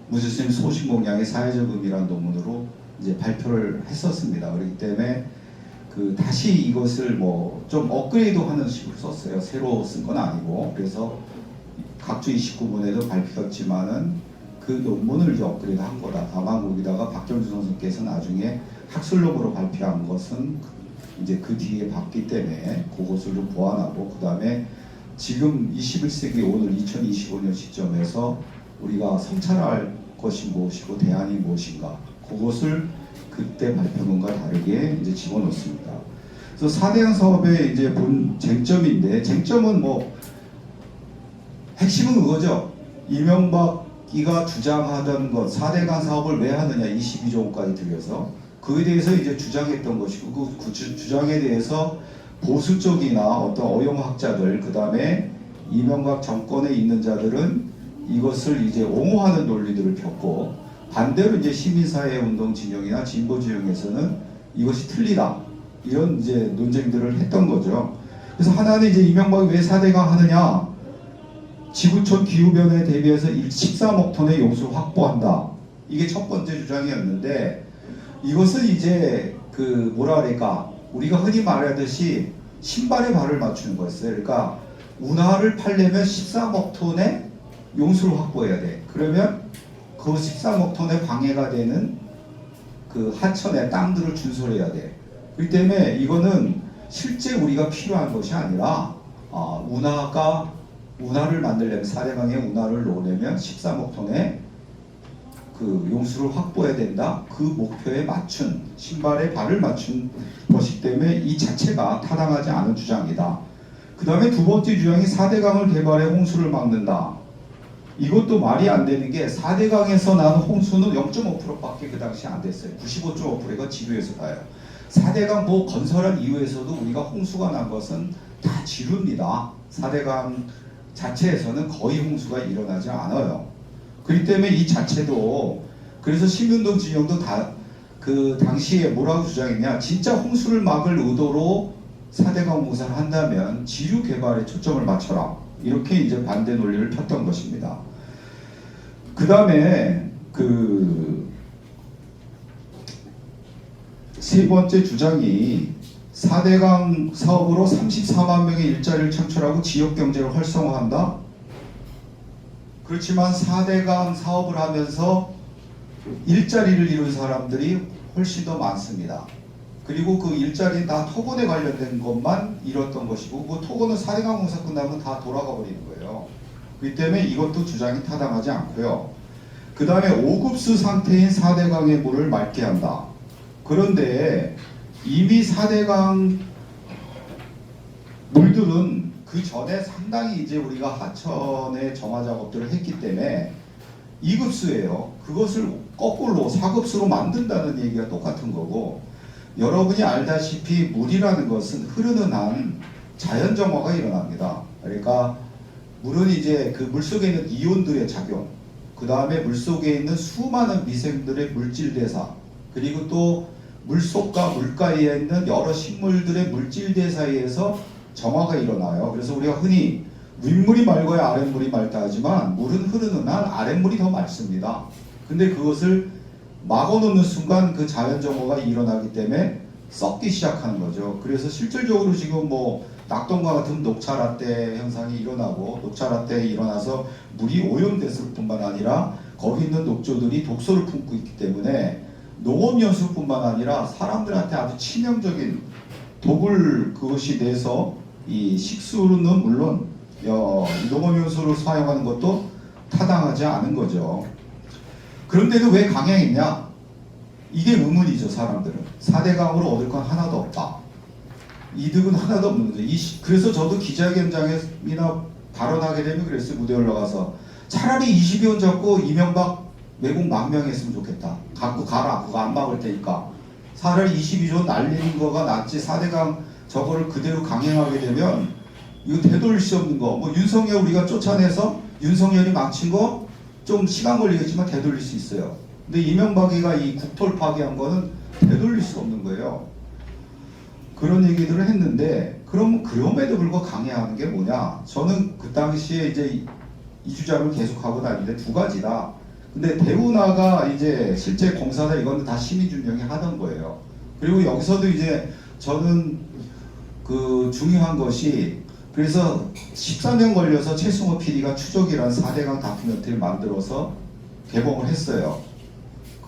무주스님 소신공양의 사회적 의미라는 논문으로 이제 발표를 했었습니다. 그렇기 때문에 그 다시 이것을 뭐 좀 업그레이드하는 식으로 썼어요. 새로 쓴 건 아니고 그래서 각주 29분에도 발표했지만은 그 논문을 이제 업그레이드한 거다. 다만 거기다가 박경준 선생님께서 나중에 학술록으로 발표한 것은 이제 그 뒤에 봤기 때문에 그것을 좀 보완하고 그 다음에 지금 21세기 오늘 2025년 시점에서 우리가 성찰할 것이 무엇이고 대안이 무엇인가 그것을 그때 발표문과 다르게 이제 집어넣습니다. 그래서 4대강 사업의 이제 본 쟁점인데 쟁점은 뭐 핵심은 그거죠. 이명박이가 주장하던 것 4대강 사업을 왜 하느냐 22조 원까지 들여서 그에 대해서 이제 주장했던 것이고 그 주장에 대해서 보수 쪽이나 어떤 어용학자들 그 다음에 이명박 정권에 있는 자들은 이것을 이제 옹호하는 논리들을 폈고 반대로 이제 시민사회 운동 진영이나 진보 진영에서는 이것이 틀리다 이런 이제 논쟁들을 했던 거죠. 그래서 하나는 이제 이명박이 왜 4대강 하느냐 지구촌 기후변화에 대비해서 13억 톤의 용수를 확보한다. 이게 첫 번째 주장이었는데 이것은 이제 그 뭐라 그럴까 우리가 흔히 말하듯이 신발에 발을 맞추는 거였어요. 그러니까 운하를 팔려면 13억 톤의 용수를 확보해야 돼. 그러면 그 13억 톤의 방해가 되는 그 하천의 땅들을 준설해야 돼. 그렇기 때문에 이거는 실제 우리가 필요한 것이 아니라 운하를 만들려면 4대강에 운하를 놓으려면 13억 톤의 그 용수를 확보해야 된다. 그 목표에 맞춘 신발에 발을 맞춘 것이기 때문에 이 자체가 타당하지 않은 주장이다. 그 다음에 두 번째 주장이 4대강을 개발해 홍수를 막는다. 이것도 말이 안 되는 게 4대강에서 나는 홍수는 0.5%밖에 그 당시 안 됐어요. 95.5%가 지류에서 나요. 4대강 뭐 건설한 이후에서도 우리가 홍수가 난 것은 다 지류입니다. 4대강 자체에서는 거의 홍수가 일어나지 않아요. 그렇기 때문에 이 자체도 그래서 시민운동 진영도 다 그 당시에 뭐라고 주장했냐 진짜 홍수를 막을 의도로 4대강 공사를 한다면 지류 개발에 초점을 맞춰라 이렇게 이제 반대 논리를 폈던 것입니다. 그 다음에 세 번째 주장이 4대강 사업으로 34만 명의 일자리를 창출하고 지역 경제를 활성화한다. 그렇지만 4대강 사업을 하면서 일자리를 잃은 사람들이 훨씬 더 많습니다. 그리고 그 일자리는 다 토건에 관련된 것만 잃었던 것이고, 그 토건은 4대강 공사 끝나면 다 돌아가 버리는 거예요. 그렇기 때문에 이것도 주장이 타당하지 않고요. 그 다음에 5급수 상태인 4대강의 물을 맑게 한다. 그런데 이미 4대강 물들은 그 전에 상당히 이제 우리가 하천의 정화 작업들을 했기 때문에 2급수예요. 그것을 거꾸로 4급수로 만든다는 얘기가 똑같은 거고, 여러분이 알다시피 물이라는 것은 흐르는 한 자연 정화가 일어납니다. 그러니까 물은 이제 그 물속에 있는 이온들의 작용, 그 다음에 물속에 있는 수많은 미생들의 물질 대사, 그리고 또 물속과 물가에 있는 여러 식물들의 물질 대사에서 정화가 일어나요. 그래서 우리가 흔히 윗물이 맑아야 아랫물이 맑다 하지만 물은 흐르는 한 아랫물이 더 맑습니다. 근데 그것을 막아놓는 순간 그 자연 정화가 일어나기 때문에 썩기 시작하는 거죠. 그래서 실질적으로 지금 뭐 낙동강 같은 녹차 라떼 현상이 일어나고, 녹차 라떼에 일어나서 물이 오염됐을 뿐만 아니라 거기 있는 녹조들이 독소를 품고 있기 때문에 농업연수뿐만 아니라 사람들한테 아주 치명적인 독을 그것이 내서 이 식수는 물론 농업연수를 사용하는 것도 타당하지 않은 거죠. 그런데도 왜 강행했냐? 이게 의문이죠. 사람들은 4대강으로 얻을 건 하나도 없다. 이득은 하나도 없는 거죠. 그래서 저도 기자회견장이나 발언하게 되면 그랬어요. 무대에 올라가서 차라리 22원 잡고 이명박 외국 망명했으면 좋겠다. 갖고 가라. 그거 안 막을 테니까. 차라리 22조 날리는 거가 낫지. 4대강 저거를 그대로 강행하게 되면 이거 되돌릴 수 없는 거. 뭐 윤석열 우리가 쫓아내서 윤석열이 망친 거 좀 시간 걸리겠지만 되돌릴 수 있어요. 근데 이명박이가 이 국토를 파괴한 거는 되돌릴 수 없는 거예요. 그런 얘기들을 했는데, 그럼에도 불구하고 강행하는 게 뭐냐? 저는 그 당시에 이제 이 주장을 계속하고 다니는데 두 가지다. 근데 대운하가 이제 실제 공사다 이거는 다 시민준명이 하던 거예요. 그리고 여기서도 이제 저는 그 중요한 것이, 그래서 14년 걸려서 최승호 PD가 추적이라는 4대강 다큐멘터리를 만들어서 개봉을 했어요.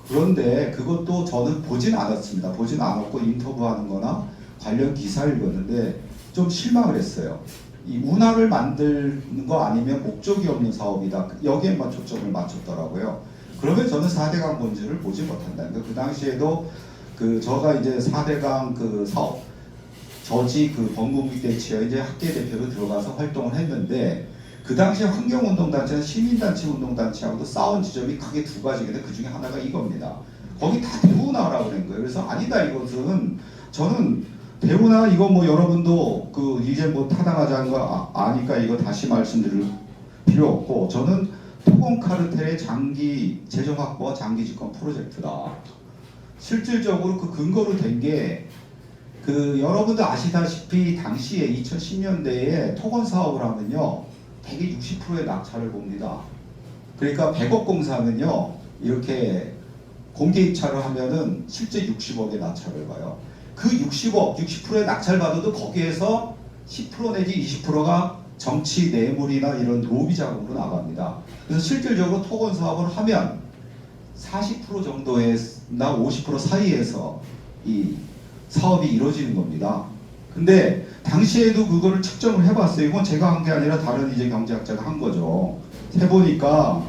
그런데 그것도 저는 보진 않았습니다. 보진 않았고 인터뷰하는 거나 관련 기사 읽었는데 좀 실망을 했어요. 이 운하를 만드는 거 아니면 목적이 없는 사업이다. 여기에만 초점을 맞췄더라고요. 그러면 저는 4대강 본질을 보지 못한다. 그 당시에도 저가 이제 4대강 그 사업 저지 그 범국민 대치에 이제 학계 대표로 들어가서 활동을 했는데, 그 당시에 환경운동단체는 시민단체 운동단체하고도 싸운 지점이 크게 두 가지인데 그 중에 하나가 이겁니다. 거기 다 대운하라고 그런 거예요. 그래서 아니다 이것은, 저는 대운하 이거 뭐 여러분도 그 이제 뭐 타당하지 거 아니까 이거 다시 말씀드릴 필요 없고, 저는 토건 카르텔의 장기 재정 확보와 장기 집권 프로젝트다. 실질적으로 그 근거로 된 게 여러분도 아시다시피 당시에 2010년대에 토건 사업을 하면요 대개 60%의 낙찰을 봅니다. 그러니까 100억 공사면요 이렇게 공개 입찰을 하면은 실제 60억의 낙찰을 봐요. 그 60억, 60%의 낙찰 받아도 거기에서 10% 내지 20%가 정치 뇌물이나 이런 로비 자금으로 나갑니다. 그래서 실질적으로 토건 사업을 하면 40% 정도나 50% 사이에서 이 사업이 이루어지는 겁니다. 근데 당시에도 그거를 측정을 해봤어요. 이건 제가 한 게 아니라 다른 이제 경제학자가 한 거죠. 해보니까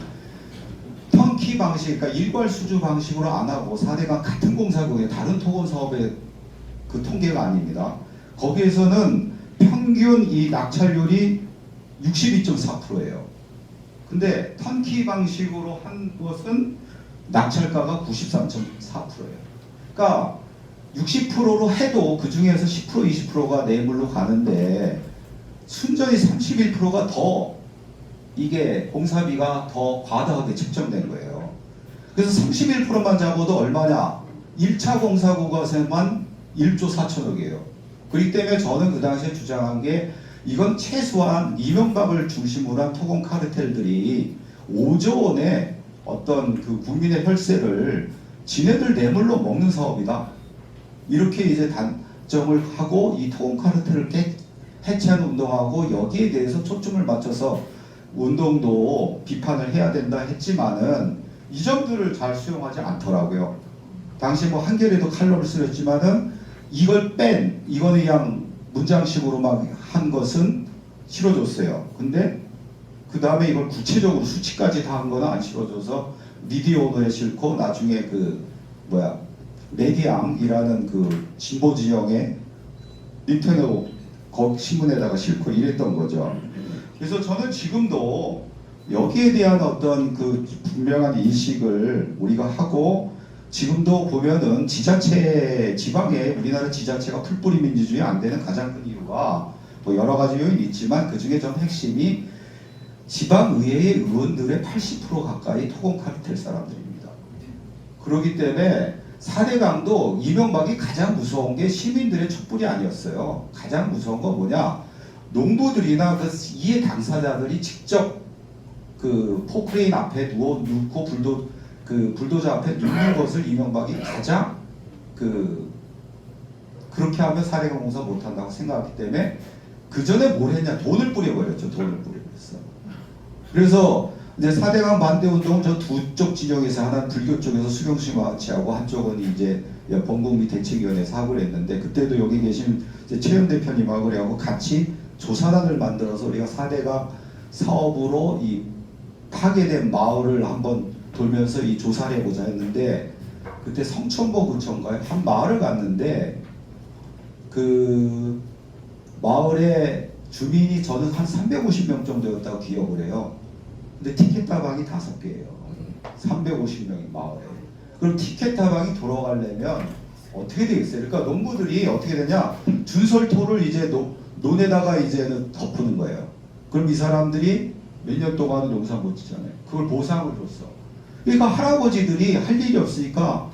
턴키 방식, 그러니까 일괄 수주 방식으로 안 하고 4대강 같은 공사국에 다른 토건 사업의 그 통계가 아닙니다. 거기에서는 평균 이 낙찰률이 62.4%예요. 근데 턴키 방식으로 한 것은 낙찰가가 93.4%예요. 그러니까 60%로 해도 그 중에서 10% 20%가 뇌물로 가는데 순전히 31%가 더 이게 공사비가 더 과다하게 책정된 거예요. 그래서 31%만 잡아도 얼마냐? 1차 공사국에서만 1조 4천억이에요. 그렇기 때문에 저는 그 당시에 주장한 게, 이건 최소한 이명박을 중심으로 한 토건 카르텔들이 5조 원의 어떤 그 국민의 혈세를 지네들 뇌물로 먹는 사업이다. 이렇게 이제 단정을 하고 이 토건 카르텔을 해체하는 운동하고 여기에 대해서 초점을 맞춰서 운동도 비판을 해야 된다 했지만은 이 점들을 잘 수용하지 않더라고요. 당시 뭐 한겨레도 칼럼을 쓰였지만은 이걸 이거는 그냥 문장식으로 막 한 것은 실어줬어요. 근데 그 다음에 이걸 구체적으로 수치까지 다 한 거는 안 실어줘서 미디어 오늘에 실고 나중에 메디앙이라는 그 진보 지형의 인터넷 거기 신문에다가 실고 이랬던 거죠. 그래서 저는 지금도 여기에 대한 어떤 그 분명한 인식을 우리가 하고 지금도 보면은 지방에 우리나라 지자체가 풀뿌리 민주주의 안 되는 가장 큰 이유가 뭐 여러 가지 요인이 있지만 그 중에 전 핵심이 지방의회의 의원들의 80% 가까이 토건 카르텔 사람들입니다. 그렇기 때문에 4대강도 이명박이 가장 무서운 게 시민들의 촛불이 아니었어요. 가장 무서운 건 뭐냐? 농부들이나 그 이해 당사자들이 직접 그 포크레인 앞에 눕고 불도저 앞에 눕는 것을 이명박이 가장 그렇게 하면 4대강 공사 못한다고 생각했기 때문에 그 전에 뭘 했냐? 돈을 뿌려버렸죠. 돈을 뿌려버렸어. 그래서 이제 4대강 반대 운동은 저 두 쪽 진영에서 하나는 불교 쪽에서 수경씨와 같이 하고 한쪽은 이제 범국미 대책위원회에서 하고 했는데 그때도 여기 계신 최현 대표님하고 그래갖고 같이 조사단을 만들어서 우리가 4대강 사업으로 이 파괴된 마을을 한번 돌면서 이 조사를 해보자 했는데 그때 성천보 근처인가요? 한 마을을 갔는데 그 마을에 주민이 저는 한 350명 정도였다고 기억을 해요. 근데 티켓 다방이 5개예요. 350명이 마을에. 그럼 티켓 다방이 돌아가려면 어떻게 되겠어요? 그러니까 농부들이 어떻게 되냐? 준설토를 이제 논에다가 이제는 덮는 거예요. 그럼 이 사람들이 몇 년 동안은 농사 못 짓잖아요. 그걸 보상을 줬어. 그러니까 할아버지들이 할 일이 없으니까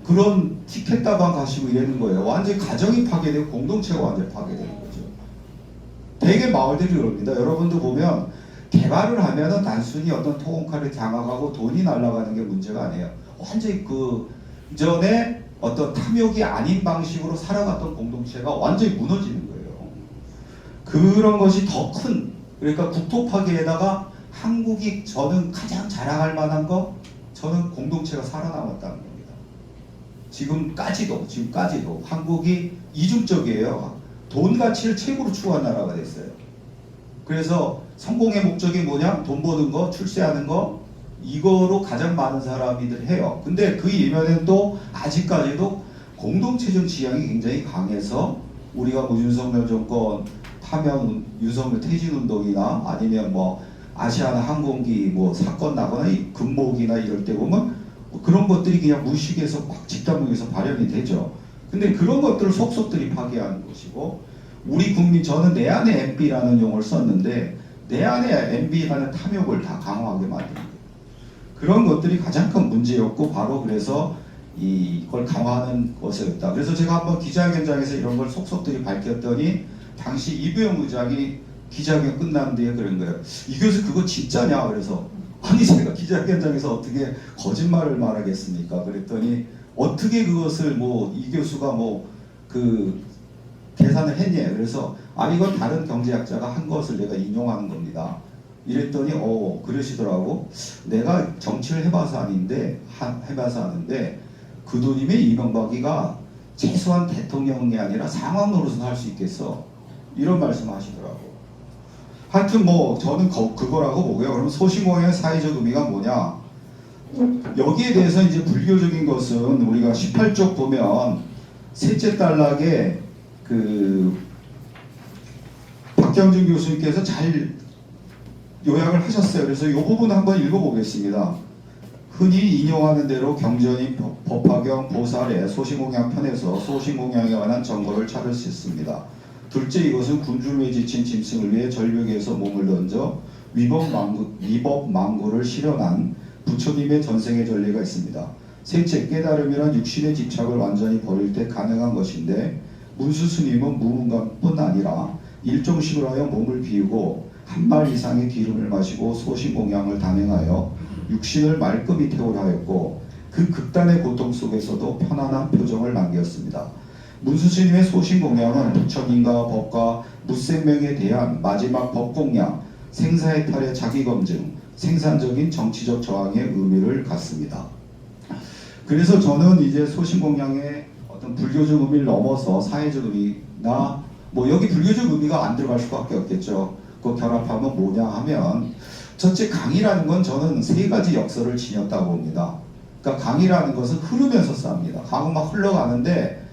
그런 티켓 다방 가시고 이러는 거예요. 완전히 가정이 파괴되고 공동체가 완전히 파괴되는 거죠. 대개 마을들이 그럽니다. 여러분도 보면 개발을 하면은 단순히 어떤 토건카를 장악하고 돈이 날아가는 게 문제가 아니에요. 완전히 그 전에 어떤 탐욕이 아닌 방식으로 살아갔던 공동체가 완전히 무너지는 거예요. 그런 것이 더 큰, 그러니까 국토 파괴에다가 한국이 저는 가장 자랑할 만한 거, 저는 공동체가 살아남았다는 겁니다. 지금까지도 한국이 이중적이에요. 돈 가치를 최고로 추구한 나라가 됐어요. 그래서 성공의 목적이 뭐냐? 돈 버는 거, 출세하는 거, 이거로 가장 많은 사람이들 해요. 근데 그 이면엔 또 아직까지도 공동체적 지향이 굉장히 강해서 우리가 뭐 윤석열 정권 파면 윤석열 퇴진운동이나 아니면 뭐 아시아나 항공기 뭐 사건 나거나 금목이나 이럴 때 보면 뭐 그런 것들이 그냥 무의식에서 막 집단무에서 발현이 되죠. 근데 그런 것들을 속속들이 파괴하는 것이고 우리 국민 저는 내 안에 MB라는 용어를 썼는데 내 안에 MB라는 탐욕을 다 강화하게 만드는 거예요. 그런 것들이 가장 큰 문제였고 바로 그래서 이걸 강화하는 것이었다. 그래서 제가 한번 기자회견장에서 이런 걸 속속들이 밝혔더니 당시 이부영 의장이 기자회견 끝난 뒤에 그런 거예요. 이 교수 그거 진짜냐? 그래서 아니 제가 기자회견장에서 어떻게 거짓말을 말하겠습니까? 그랬더니 어떻게 그것을 뭐 이 교수가 뭐 그 계산을 했냐? 그래서 이건 다른 경제학자가 한 것을 내가 인용하는 겁니다. 이랬더니 그러시더라고. 내가 정치를 해봐서 아는데 그도님의 이명박이가 최소한 대통령이 아니라 상황 노릇은 할 수 있겠어. 이런 말씀하시더라고. 하여튼 뭐 저는 그거라고 보고요. 그럼 소신공양의 사회적 의미가 뭐냐? 여기에 대해서 이제 불교적인 것은 우리가 18쪽 보면 셋째 단락에 그 박경준 교수님께서 잘 요약을 하셨어요. 그래서 이 부분 한번 읽어보겠습니다. 흔히 인용하는 대로 경전인 법화경 보살의 소신공양 편에서 소신공양에 관한 정보를 찾을 수 있습니다. 둘째, 이것은 굶주림에 지친 짐승을 위해 절벽에서 몸을 던져 위법 망구를 실현한 부처님의 전생의 전례가 있습니다. 셋째, 깨달음이란 육신의 집착을 완전히 버릴 때 가능한 것인데 문수 스님은 무문감뿐 아니라 일종식으로 하여 몸을 비우고 한 말 이상의 기름을 마시고 소신공양을 단행하여 육신을 말끔히 태우려 하였고 그 극단의 고통 속에서도 편안한 표정을 남겼습니다. 문수스님의 소신 공약은 부처님과 법과 무생명에 대한 마지막 법 공약, 생사해탈의 자기검증, 생산적인 정치적 저항의 의미를 갖습니다. 그래서 저는 이제 소신 공약의 어떤 불교적 의미를 넘어서 사회적 의미나 뭐 여기 불교적 의미가 안 들어갈 수밖에 없겠죠. 그 결합하면 뭐냐 하면 첫째 강이라는 건 저는 세 가지 역설을 지녔다고 봅니다. 그러니까 강이라는 것은 흐르면서 쌉니다. 강은 막 흘러가는데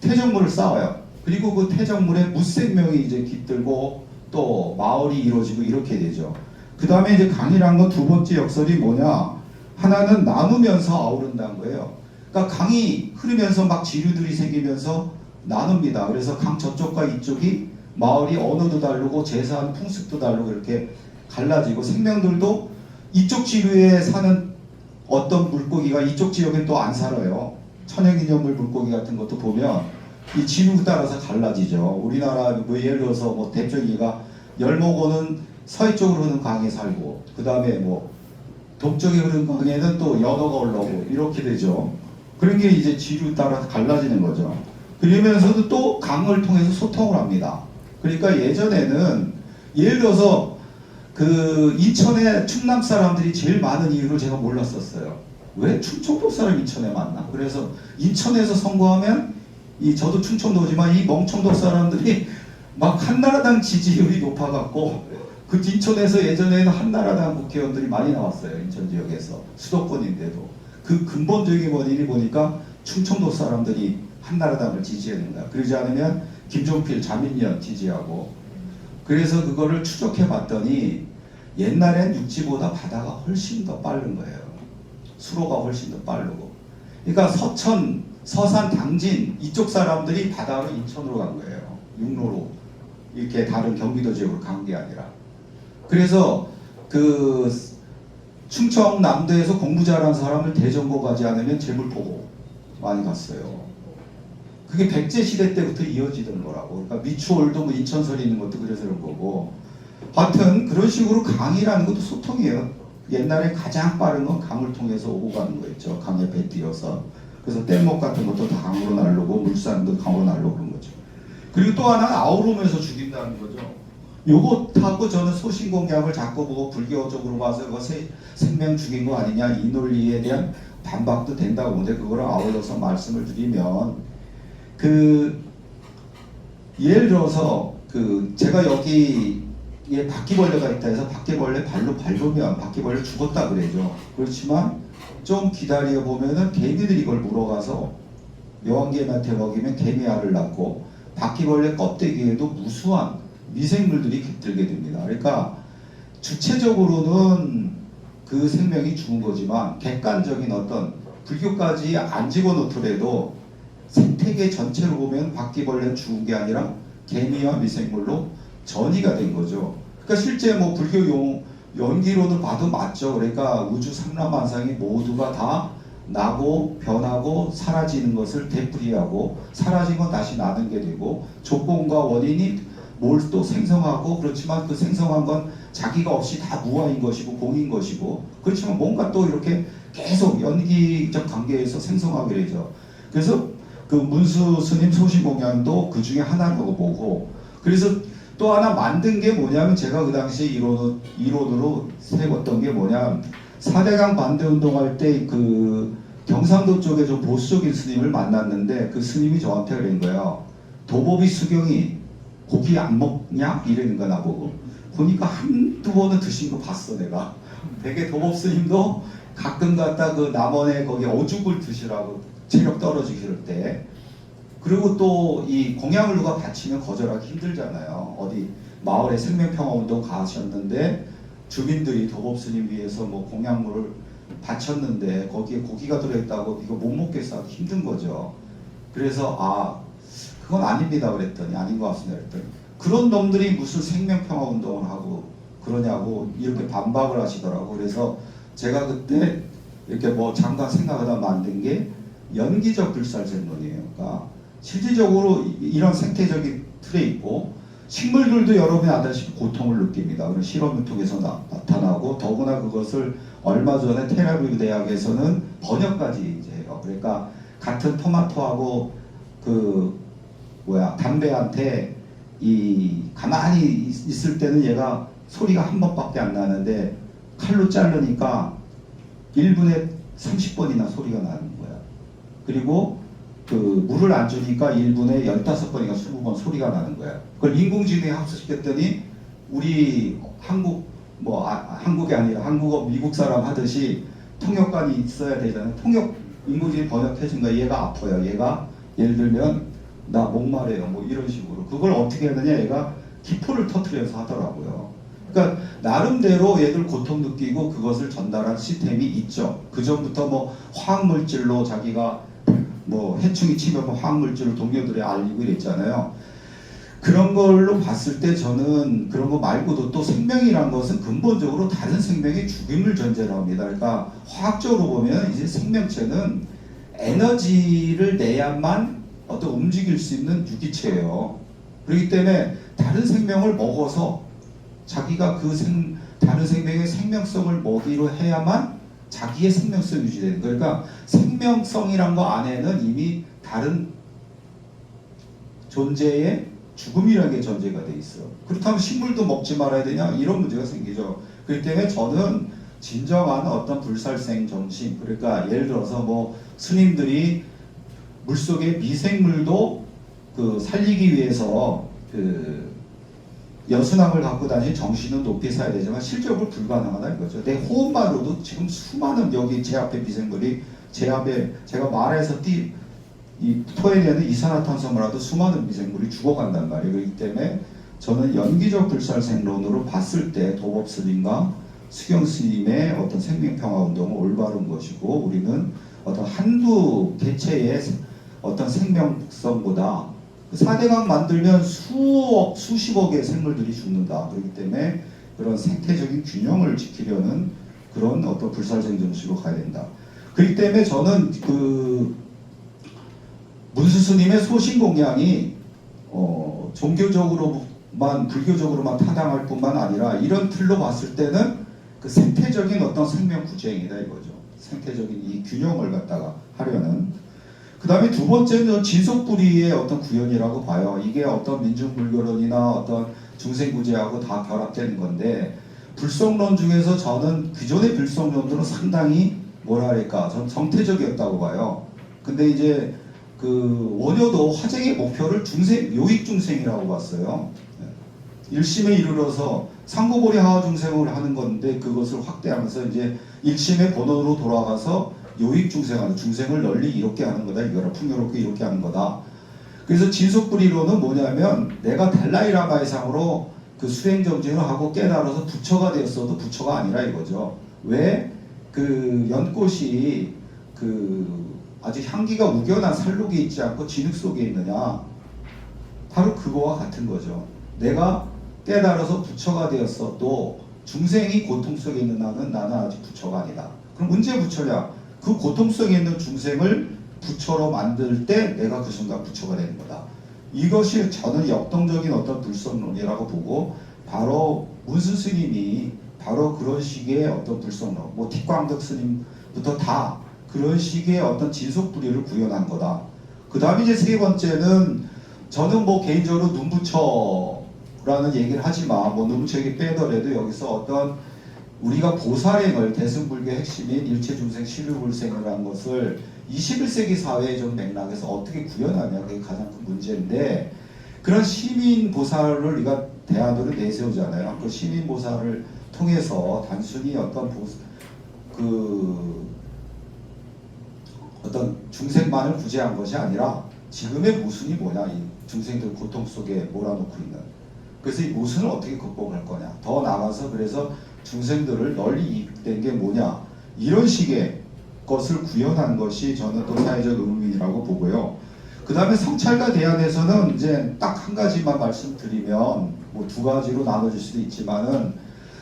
태적물을 쌓아요. 그리고 그 태적물에 무생명이 이제 깃들고 또 마을이 이루어지고 이렇게 되죠. 그 다음에 이제 강이라는 건 두 번째 역설이 뭐냐? 하나는 나누면서 아우른다는 거예요. 그러니까 강이 흐르면서 막 지류들이 생기면서 나눕니다. 그래서 강 저쪽과 이쪽이 마을이 언어도 다르고 제사한 풍습도 다르고 이렇게 갈라지고 생명들도 이쪽 지류에 사는 어떤 물고기가 이쪽 지역에 또 안 살아요. 천연기념물 물고기 같은 것도 보면 이 지류 따라서 갈라지죠. 우리나라 뭐 예를 들어서 뭐 대표기가 열목어는 서해쪽으로 흐르는 강에 살고 그 다음에 뭐 동쪽에 흐르는 강에는 또 연어가 올라오고 이렇게 되죠. 그런 게 이제 지류 따라서 갈라지는 거죠. 그러면서도 또 강을 통해서 소통을 합니다. 그러니까 예전에는 예를 들어서 그 인천에 충남 사람들이 제일 많은 이유를 제가 몰랐었어요. 왜 충청도 사람 인천에 많나? 그래서 인천에서 선거하면 저도 충청도지만 이 멍청도 사람들이 막 한나라당 지지율이 높아갖고 그 인천에서 예전에는 한나라당 국회의원들이 많이 나왔어요. 인천 지역에서 수도권인데도 그 근본적인 원인이 보니까 충청도 사람들이 한나라당을 지지하는 거야. 그러지 않으면 김종필, 자민련 지지하고. 그래서 그거를 추적해 봤더니 옛날엔 육지보다 바다가 훨씬 더 빠른 거예요. 수로가 훨씬 더 빠르고. 그러니까 서천, 서산, 당진 이쪽 사람들이 바다로 인천으로 간 거예요. 육로로. 이렇게 다른 경기도 지역으로 간 게 아니라. 그래서 그 충청남도에서 공부 잘하는 사람을 대전고 가지 않으면 재물 보고 많이 갔어요. 그게 백제시대 때부터 이어지던 거라고. 그러니까 미추홀도 뭐 인천설이 있는 것도 그래서 그런 거고. 하여튼 그런 식으로 강이라는 것도 소통이에요. 옛날에 가장 빠른 건 강을 통해서 오고 가는 거였죠. 강에 배 띄어서. 그래서 뗏목 같은 것도 다 강으로 날르고 물산도 강으로 날르고 그런 거죠. 그리고 또 하나는 아우르면서 죽인다는 거죠. 요것하고 저는 소신공약을 자꾸 보고 불교적으로 봐서 그거 생명 죽인 거 아니냐 이 논리에 대한 반박도 된다고 보는데 그거를 아울러서 말씀을 드리면 예를 들어서 제가 여기에 바퀴벌레가 있다 해서 바퀴벌레 발로 밟으면 바퀴벌레 죽었다 그래죠. 그렇지만 좀 기다려 보면은 개미들이 이걸 물어가서 여왕개미한테 먹이면 개미알을 낳고 바퀴벌레 껍데기에도 무수한 미생물들이 깃들게 됩니다. 그러니까 주체적으로는 그 생명이 죽은 거지만 객관적인 어떤 불교까지 안 집어넣더라도 생태계 전체로 보면 바퀴벌레는 죽은 게 아니라 개미와 미생물로 전이가 된 거죠. 그러니까 실제 뭐 불교 연기론을 봐도 맞죠. 그러니까 우주 삼라만상이 모두가 다 나고 변하고 사라지는 것을 되풀이하고 사라진 건 다시 나는 게 되고 조건과 원인이 뭘 또 생성하고 그렇지만 그 생성한 건 자기가 없이 다 무아인 것이고 공인 것이고 그렇지만 뭔가 또 이렇게 계속 연기적 관계에서 생성하게 되죠. 그래서 그 문수 스님 소신공양도 그 중에 하나라고 보고 그래서 또 하나 만든 게 뭐냐면 제가 그 당시에 이론으로 세웠던 게 뭐냐면 4대강 반대운동할 때 그 경상도 쪽에 좀 보수적인 스님을 만났는데 그 스님이 저한테 그런 거예요. 도법이 수경이 고기 안 먹냐? 이러는 거 나보고. 보니까 한두 번은 드신 거 봤어 내가. 되게 도법 스님도 가끔 갔다 그 남원에 거기 어죽을 드시라고 체력 떨어지기 싫을 때. 그리고 또 이 공약을 누가 바치면 거절하기 힘들잖아요. 어디 마을에 생명평화운동 가셨는데 주민들이 도법 스님 위해서 뭐 공약물을 바쳤는데 거기에 고기가 들어있다고 이거 못 먹겠어 힘든 거죠. 그래서 그건 아닙니다 그랬더니 아닌 것 같습니다 그랬더니 그런 놈들이 무슨 생명평화운동을 하고 그러냐고 이렇게 반박을 하시더라고. 그래서 제가 그때 이렇게 뭐 잠깐 생각하다 만든 게 연기적 불살생론이에요. 그러니까 실질적으로 이런 생태적인 틀에 있고 식물들도 여러분이 아다시피 고통을 느낍니다. 그런 실험을 통해서 나타나고 더구나 그것을 얼마 전에 텔아비브 대학에서는 번역까지 이제 해요. 그러니까 같은 토마토하고 담배한테 이 가만히 있을 때는 얘가 소리가 한 번밖에 안 나는데 칼로 자르니까 1분에 30번이나 소리가 나는 거야. 그리고 물을 안 주니까 1분에 15번인가 20번 소리가 나는 거야. 그걸 인공지능에 학습시켰더니 우리 한국이 아니라 한국어 미국 사람 하듯이 통역관이 있어야 되잖아요. 인공지능 번역해준 거야. 얘가 아파요. 얘가 예를 들면 나 목마르요. 뭐 이런 식으로. 그걸 어떻게 하느냐. 얘가 기포를 터트려서 하더라고요. 그러니까 나름대로 얘들 고통 느끼고 그것을 전달한 시스템이 있죠. 그 전부터 뭐 화학물질로 자기가 뭐 해충이 치면 화학물질로 동료들에 알리고 이랬잖아요. 그런 걸로 봤을 때 저는 그런 거 말고도 또 생명이란 것은 근본적으로 다른 생명의 죽임을 전제로 합니다. 그러니까 화학적으로 보면 이제 생명체는 에너지를 내야만 어떤 움직일 수 있는 유기체예요. 그렇기 때문에 다른 생명을 먹어서 자기가 다른 생명의 생명성을 먹이로 해야만 자기의 생명성이 유지되는 거예요. 그러니까 생명성이란 거 안에는 이미 다른 존재의 죽음이라는 게 전제가 돼 있어요. 그렇다면 식물도 먹지 말아야 되냐? 이런 문제가 생기죠. 그렇기 때문에 저는 진정한 어떤 불살생 정신, 그러니까 예를 들어서 뭐 스님들이 물속의 미생물도 살리기 위해서 여순함을 갖고 다니는 정신은 높이 사야 되지만 실적으로 불가능하다 이거죠. 내 호흡만으로도 지금 수많은 여기 제 앞에 미생물이 제 앞에 제가 말해서 토해내는 이산화탄소만으로도 수많은 미생물이 죽어간단 말이에요. 그렇기 때문에 저는 연기적 불살생론으로 봤을 때 도법 스님과 수경 스님의 어떤 생명평화운동은 올바른 것이고 우리는 어떤 한두 개체의 어떤 생명성보다 4대강 만들면 수십억의 생물들이 죽는다. 그렇기 때문에 그런 생태적인 균형을 지키려는 그런 어떤 불살생 정신으로 가야 된다. 그렇기 때문에 저는 문수 스님의 소신 공양이 종교적으로만 불교적으로만 타당할 뿐만 아니라 이런 틀로 봤을 때는 그 생태적인 어떤 생명 구제행이다 이거죠. 생태적인 이 균형을 갖다가 하려는. 그 다음에 두 번째는 진속불이의 어떤 구현이라고 봐요. 이게 어떤 민중불교론이나 어떤 중생구제하고 다 결합되는 건데 불성론 중에서 저는 기존의 불성론들은 상당히 뭐랄까 전 정태적이었다고 봐요. 근데 이제 원효도 화쟁의 목표를 요익중생이라고 봤어요. 일심에 이르러서 상고보리 하하중생을 하는 건데 그것을 확대하면서 이제 일심의 본원으로 돌아가서 요익중생하는 중생을 널리 이롭게 하는 거다. 이거를 풍요롭게 이롭게 하는 거다. 그래서 진속불이론은 뭐냐면 내가 달라이라마의 상으로 수행정진을 하고 깨달아서 부처가 되었어도 부처가 아니라 이거죠. 왜 연꽃이 아주 향기가 우겨난 살록에 있지 않고 진흙 속에 있느냐. 바로 그거와 같은 거죠. 내가 깨달아서 부처가 되었어도 중생이 고통 속에 있는 나는 아직 부처가 아니다. 그럼 언제 부처냐? 그 고통 속에 있는 중생을 부처로 만들 때 내가 그 순간 부처가 되는 거다. 이것이 저는 역동적인 어떤 불성론이라고 보고 바로 문수 스님이 바로 그런 식의 어떤 불성론, 뭐 틱광덕 스님부터 다 그런 식의 어떤 진속불이를 구현한 거다. 그 다음에 이제 세 번째는 저는 뭐 개인적으로 눈부처라는 얘기를 하지만 뭐 눈부처 얘기 빼더라도 여기서 어떤 우리가 보살행을 대승불교의 핵심인 일체중생 시류불생이라는 것을 21세기 사회의 좀 맥락에서 어떻게 구현하냐 그게 가장 큰 문제인데 그런 시민보살을 우리가 대안으로 내세우잖아요. 그 시민보살을 통해서 단순히 어떤 중생만을 구제한 것이 아니라 지금의 모순이 뭐냐 이 중생들 고통 속에 몰아놓고 있는 그래서 이 모순을 어떻게 극복할 거냐 더 나아가서 그래서 중생들을 널리 이익된 게 뭐냐 이런 식의 것을 구현한 것이 저는 또 사회적 의문이라고 보고요. 그 다음에 성찰과 대안에서는 이제 딱 한 가지만 말씀드리면 뭐 두 가지로 나눠질 수도 있지만은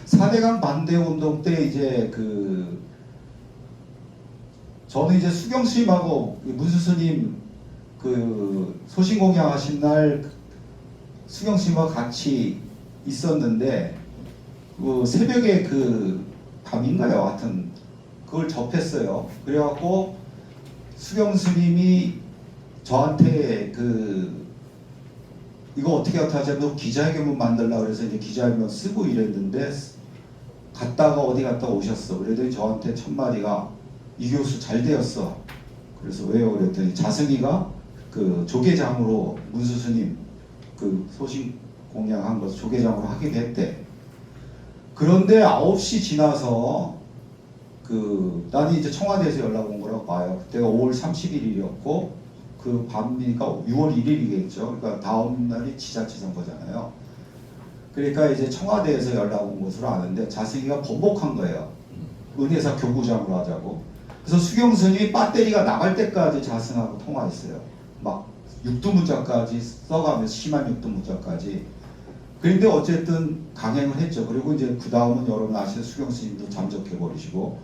4대강 반대 운동 때 이제 저는 이제 수경 스님하고 문수 스님 소신공양 하신 날 수경 씨와 같이 있었는데 그 새벽에 그 밤인가요? 하여튼 그걸 접했어요. 그래갖고 수경 스님이 저한테 그 이거 어떻게 하자면 기자회견문 만들려고 그래서 이제 기자회견 쓰고 이랬는데 갔다가 어디 갔다 오셨어. 그랬더니 저한테 첫 마디가 이 교수 잘 되었어. 그래서 왜요? 그랬더니 자승이가 그 조계장으로 문수 스님 그 소신 공양한 것 조계장으로 하게 됐대. 그런데 9시 지나서 그 나는 이제 청와대에서 연락 온 거라고 봐요. 그때가 5월 31일이었고 그 밤이니까 6월 1일이겠죠. 그러니까 다음 날이 지자체 선거잖아요. 그러니까 이제 청와대에서 연락 온 것으로 아는데 자승이가 번복한 거예요. 은혜사 교구장으로 하자고. 그래서 수경선이 배터리가 나갈 때까지 자승하고 통화했어요. 막 육두문자까지 써가면서 심한 육두문자까지. 그런데 어쨌든 강행을 했죠. 그리고 이제 그 다음은 여러분 아시는 수경스님도 잠적해 버리시고.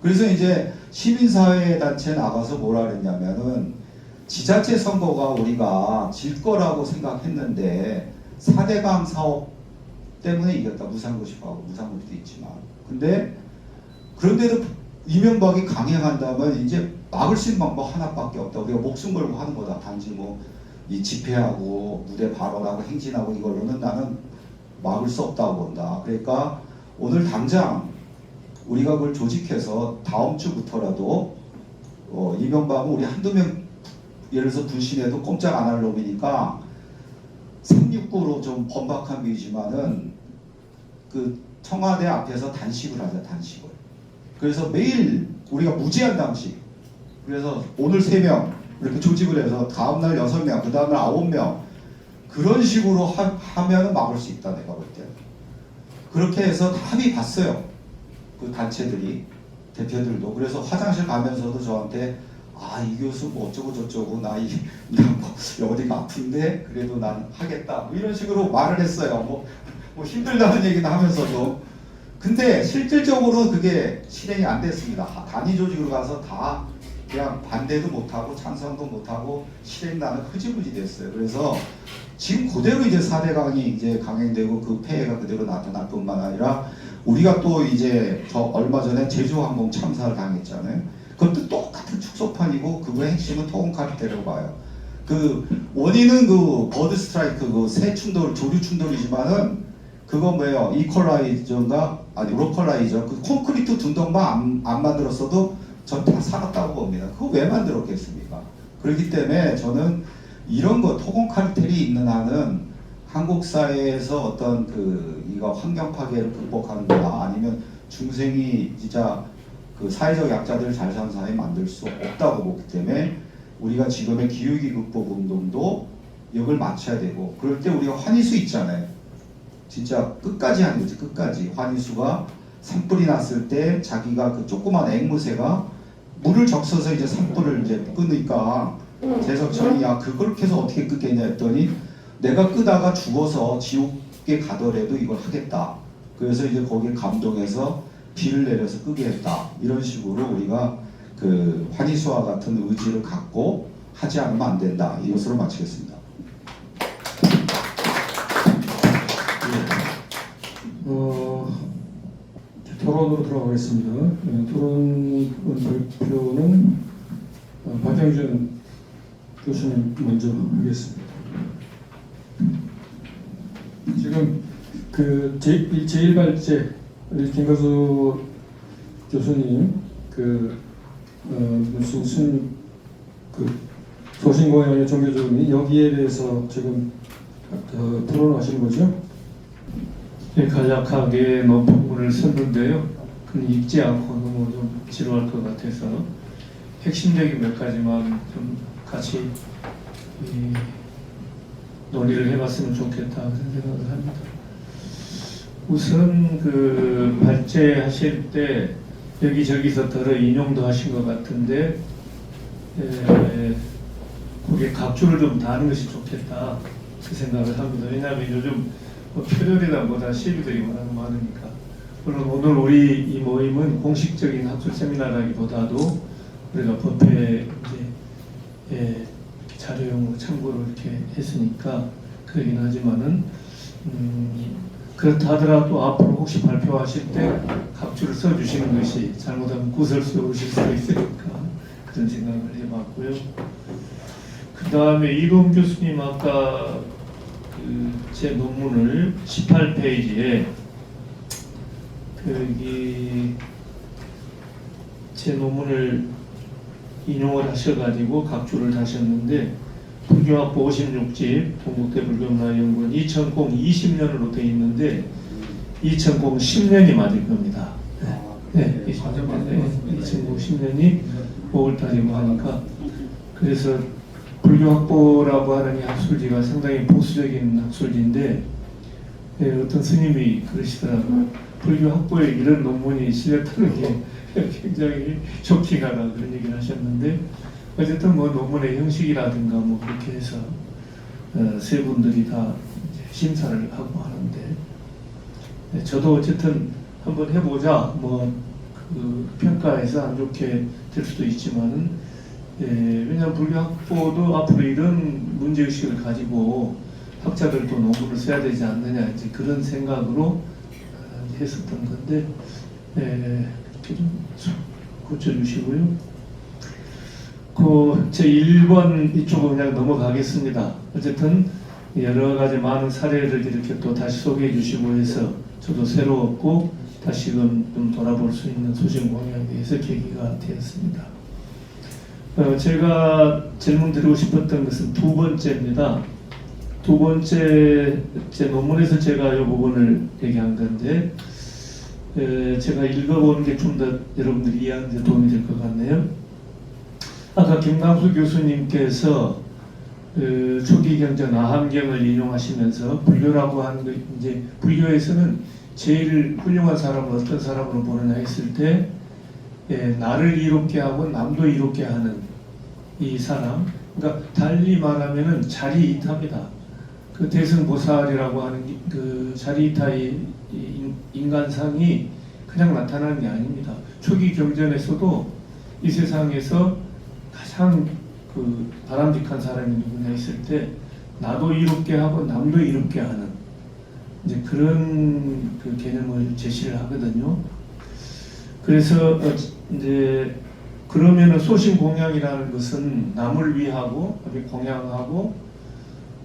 그래서 이제 시민사회 단체 나가서 뭐라 그랬냐면은 지자체 선거가 우리가 질 거라고 생각했는데 4대강 사업 때문에 이겼다. 무상고시하고 무상고시도 있지만. 근데 그런데도 이명박이 강행한다면 이제 막을 수 있는 방법 하나밖에 없다. 우리가 목숨 걸고 하는 거다. 단지 뭐 이 집회하고 무대 발언하고 행진하고 이걸로는 나는 막을 수 없다고 본다. 그러니까 오늘 당장 우리가 그걸 조직해서 다음 주부터라도 이명박은 우리 한두 명 예를 들어서 분신해도 꼼짝 안 할 놈이니까 369로 좀 번박한 비지만은 그 청와대 앞에서 단식을 하자. 단식을. 그래서 매일 우리가 무제한 단식. 그래서 오늘 3명 이렇게 조직을 해서 다음날 6명, 그 다음날 9명 그런 식으로 하면은 막을 수 있다. 내가 볼 때. 그렇게 해서 다 합의 봤어요. 그 단체들이 대표들도. 그래서 화장실 가면서도 저한테 이 교수 뭐 어쩌고 저쩌고 나 뭐 어디가 아픈데 그래도 난 하겠다. 뭐 이런 식으로 말을 했어요. 뭐 힘들다는 얘기는 하면서도. 근데 실질적으로 그게 실행이 안 됐습니다. 단위 조직으로 가서 다 그냥 반대도 못하고 찬성도 못하고 실행단은 흐지부지 됐어요. 그래서 지금 그대로 이제 4대강이 이제 강행되고 그 폐해가 그대로 나타날 뿐만 아니라 우리가 또 이제 저 얼마 전에 제주항공 참사를 당했잖아요. 그것도 똑같은 축소판이고 그거의 핵심은 토건 카르텔이라고 봐요. 그 원인은 그 버드 스트라이크 그 새 충돌 조류 충돌이지만은 그거 뭐예요? 이퀄라이저인가 아니 로컬라이저 그 콘크리트 둔덕만 안 만들었어도 전 다 살았다고 봅니다. 그거 왜 만들었겠습니까? 그렇기 때문에 저는 이런 거 토건 카르텔이 있는 한은 한국 사회에서 어떤 그 이거 환경 파괴를 극복하는 거나 아니면 중생이 진짜 그 사회적 약자들을 잘 사는 사회 만들 수 없다고 보기 때문에 우리가 지금의 기후위기 극복 운동도 역을 맞춰야 되고 그럴 때 우리가 환희수 있잖아요. 진짜 끝까지 하는 거지. 끝까지 환희수가 산불이 났을 때 자기가 그 조그만 앵무새가 물을 적셔서 이제 산불을 이제 끄니까 제석천이 야 그걸 해서 어떻게 끄겠냐 했더니 내가 끄다가 죽어서 지옥에 가더라도 이걸 하겠다. 그래서 이제 거기에 감동해서 비를 내려서 끄게 했다. 이런 식으로 우리가 그 환희수와 같은 의지를 갖고 하지 않으면 안 된다. 이것으로 마치겠습니다. 토론으로 들어가겠습니다. 토론 발표는 박영준 교수님 먼저 하겠습니다. 지금 그 제1발제 김가수 교수님 무슨 그 소신공양의 종교적인 여기에 대해서 지금 토론하시는 거죠? 네, 간략하게 본문을 썼는데요. 그건 읽지 않고 너무 좀 지루할 것 같아서 핵심적인 몇 가지만 좀 같이 논의를 해봤으면 좋겠다 그런 생각을 합니다. 우선 그 발제하실 때 여기저기서 들어 인용도 하신 것 같은데 거기에 각주를 좀 다는 것이 좋겠다 그 생각을 합니다. 왜냐하면 요즘 표절이나 뭐다 시비들이 워낙 많으니까. 물론 오늘 우리 이 모임은 공식적인 학술 세미나라기보다도 우리가 법회 이제 자료용으로 참고를 이렇게 했으니까 그러긴 하지만은 그렇다 하더라도 앞으로 혹시 발표하실 때 각주를 써주시는 것이 잘못하면 구설스러우실 수도 있으니까 그런 생각을 해봤고요. 그 다음에 이동 교수님 아까 제 논문을 18페이지에 제 논문을 인용을 하셔가지고 각주를 다셨는데 불교학부 56집 동국대 불교문화연구원 2020년으로 되어 있는데 2010년이 맞을 겁니다. 네, 2010년이 5월달이고 하니까 그래서 불교학부라고 하는 이 학술지가 상당히 보수적인 학술지인데 어떤 스님이 그러시더라고요. 불교학부에 이런 논문이 실렸다는 게 굉장히 쇼킹하다 그런 얘기를 하셨는데 어쨌든 뭐 논문의 형식이라든가 뭐 그렇게 해서 세 분들이 다 심사를 하고 하는데 저도 어쨌든 한번 해보자 뭐 평가해서 안 좋게 될 수도 있지만은 왜냐하면 불교학부도 앞으로 이런 문제의식을 가지고 학자들도 논문을 써야 되지 않느냐 이제 그런 생각으로 했었던 건데 이렇게 좀 고쳐주시고요. 제 1번 이쪽은 그냥 넘어가겠습니다. 어쨌든 여러 가지 많은 사례를 이렇게 또 다시 소개해 주시고 해서 저도 새로웠고 다시금 좀 돌아볼 수 있는 소신 공유에 대해서 계기가 되었습니다. 제가 질문 드리고 싶었던 것은 두 번째입니다. 두 번째 제 논문에서 제가 이 부분을 얘기한 건데 제가 읽어보는 게 좀 더 여러분들이 이해하는 데 도움이 될 것 같네요. 아까 김강수 교수님께서 초기 경전 아함경을 인용하시면서 불교라고 하는 거 이제 불교에서는 제일 훌륭한 사람은 어떤 사람으로 보느냐 했을 때 나를 이롭게 하고 남도 이롭게 하는 이 사람, 그러니까 달리 말하면은 자리이타입니다. 그 대승보살이라고 하는 그 자리이타의 인간상이 그냥 나타나는 게 아닙니다. 초기 경전에서도 이 세상에서 가장 그 바람직한 사람이 누구냐 했을 때 나도 이롭게 하고 남도 이롭게 하는 이제 그런 그 개념을 제시를 하거든요. 그래서 이제 그러면은 소신 공양이라는 것은 남을 위하고 공양하고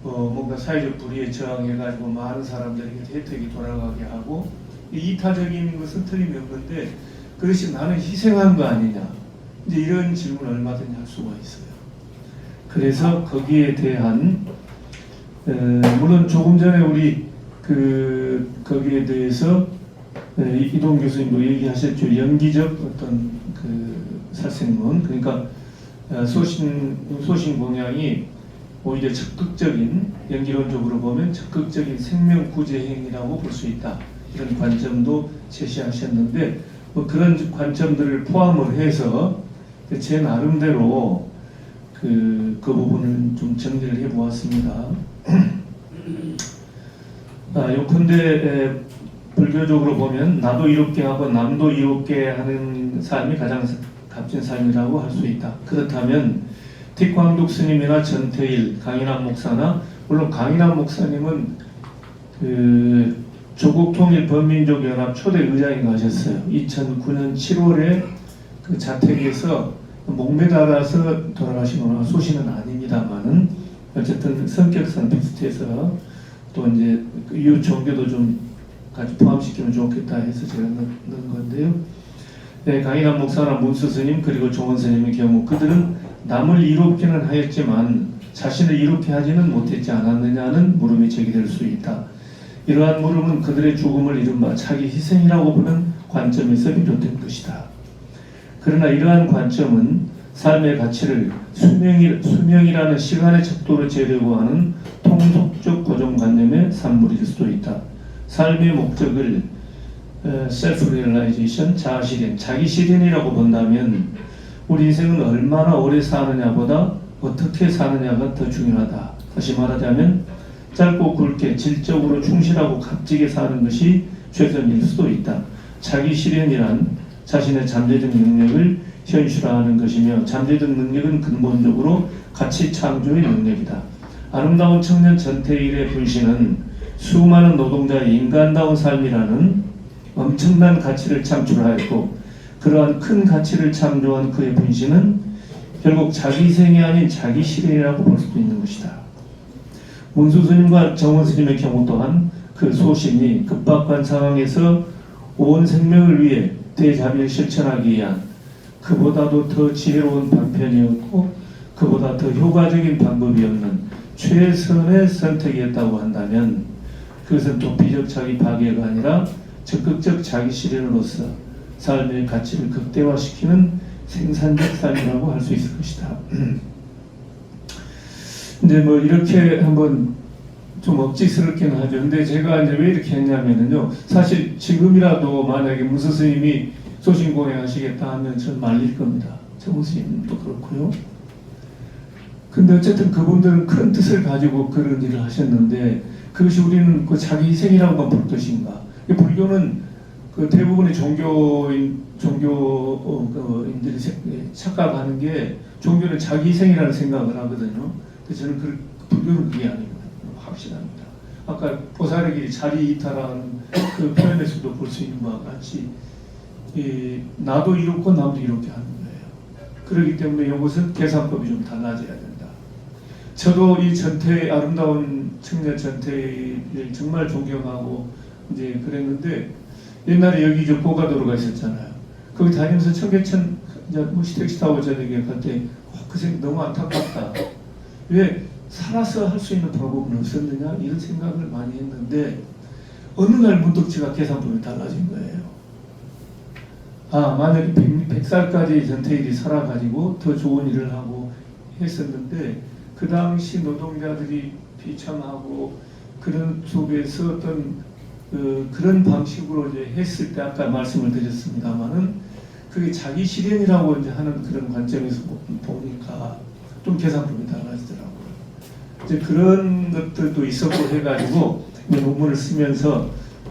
뭔가 사회적 불의에 저항해가지고 많은 사람들에게 혜택이 돌아가게 하고 이타적인 것은 틀림이 없는데 그것이 나는 희생한 거 아니냐 이제 이런 질문을 얼마든지 할 수가 있어요. 그래서 거기에 대한 물론 조금 전에 우리 거기에 대해서 이동 교수님도 얘기하셨죠. 연기적 어떤 살생문 그러니까 소신 공양이 오히려 적극적인 연기론적으로 보면 적극적인 생명 구제 행위라고 볼 수 있다. 이런 관점도 제시하셨는데 그런 관점들을 포함을 해서 제 나름대로 그 부분을 좀 정리를 해보았습니다. 요컨대 불교적으로 보면 나도 이롭게 하고 남도 이롭게 하는 삶이 가장 값진 삶이라고 할 수 있다. 그렇다면 틱광둑 스님이나 전태일, 강인한 목사나 물론 강인한 목사님은 조국통일범민족연합 초대 의장인가 하셨어요. 2009년 7월에 그 자택에서 목매달아서 돌아가신 거나 소신은 아닙니다만은 어쨌든 성격상 비슷해서 또 이제 이웃 종교도 좀 같이 포함시키면 좋겠다 해서 제가 넣은 건데요. 네, 강인한 목사나 문수 스님 그리고 종원 스님의 경우 그들은 남을 이롭기는 하였지만 자신을 이롭게 하지는 못했지 않았느냐는 물음이 제기될 수 있다. 이러한 물음은 그들의 죽음을 이른바 자기 희생이라고 보는 관점에서 비롯된 것이다. 그러나 이러한 관점은 삶의 가치를 수명이라는 시간의 척도로 재려고 하는 통속적 고정관념의 산물일 수도 있다. 삶의 목적을 self-realization, 자아실현, 자기실현이라고 본다면 우리 인생은 얼마나 오래 사느냐보다 어떻게 사느냐가 더 중요하다. 다시 말하자면 짧고 굵게 질적으로 충실하고 값지게 사는 것이 최선일 수도 있다. 자기실현이란 자신의 잠재적 능력을 현실화하는 것이며 잠재적 능력은 근본적으로 가치 창조의 능력이다. 아름다운 청년 전태일의 분신은 수많은 노동자의 인간다운 삶이라는 엄청난 가치를 창출하였고, 그러한 큰 가치를 창조한 그의 분신은 결국 자기 희생이 아닌 자기 실현이라고 볼 수도 있는 것이다. 문수 스님과 정원 스님의 경우 또한 그 소신이 급박한 상황에서 온 생명을 위해 대자비를 실천하기 위한 그보다도 더 지혜로운 방편이었고 그보다 더 효과적인 방법이었는 최선의 선택이었다고 한다면, 그것은 도피적 자기 파괴가 아니라 적극적 자기 실현으로서 삶의 가치를 극대화시키는 생산적 삶이라고 할 수 있을 것이다. 근데 뭐 이렇게 한번 좀 억지스럽기는 하죠. 근데 제가 이제 왜 이렇게 했냐면요, 사실 지금이라도 만약에 문수 스님이 소신공양 하시겠다 하면 전 말릴 겁니다. 정우 스님도 그렇고요. 근데 어쨌든 그분들은 큰 뜻을 가지고 그런 일을 하셨는데, 그것이 우리는 그 자기 희생이라고만 볼 것인가? 불교는 그 대부분의 종교인들이 착각하는 게, 종교는 자기 희생이라는 생각을 하거든요. 근데 저는 불교는 그게 아닙니다. 확실합니다. 아까 보살의 길이 자리 이탈하는 그 표현에서도 볼 수 있는 바와 같이 나도 이롭고 남도 이롭게 하는 거예요. 그렇기 때문에 이것은 계산법이 좀 달라져야 된다. 저도 이 아름다운 청년 전태를 정말 존경하고 이제 그랬는데, 옛날에 여기 저 고가도로가 있었잖아요. 거기 다니면서 청계천 택시 타고 저녁에 갈 때 그 생각 너무 안타깝다. 왜 살아서 할 수 있는 방법은 없었느냐 이런 생각을 많이 했는데, 어느 날 문득 제가 계산법이 달라진 거예요. 만약에 100살까지 전태일이 살아가지고 더 좋은 일을 하고 했었는데, 그 당시 노동자들이 비참하고 그런 속에서 어떤 그런 방식으로 이제 했을 때, 아까 말씀을 드렸습니다만은 그게 자기 실현이라고 이제 하는 그런 관점에서 보니까 좀 계산법이 달라지더라고요. 이제 그런 것들도 있었고 해가지고 논문을 쓰면서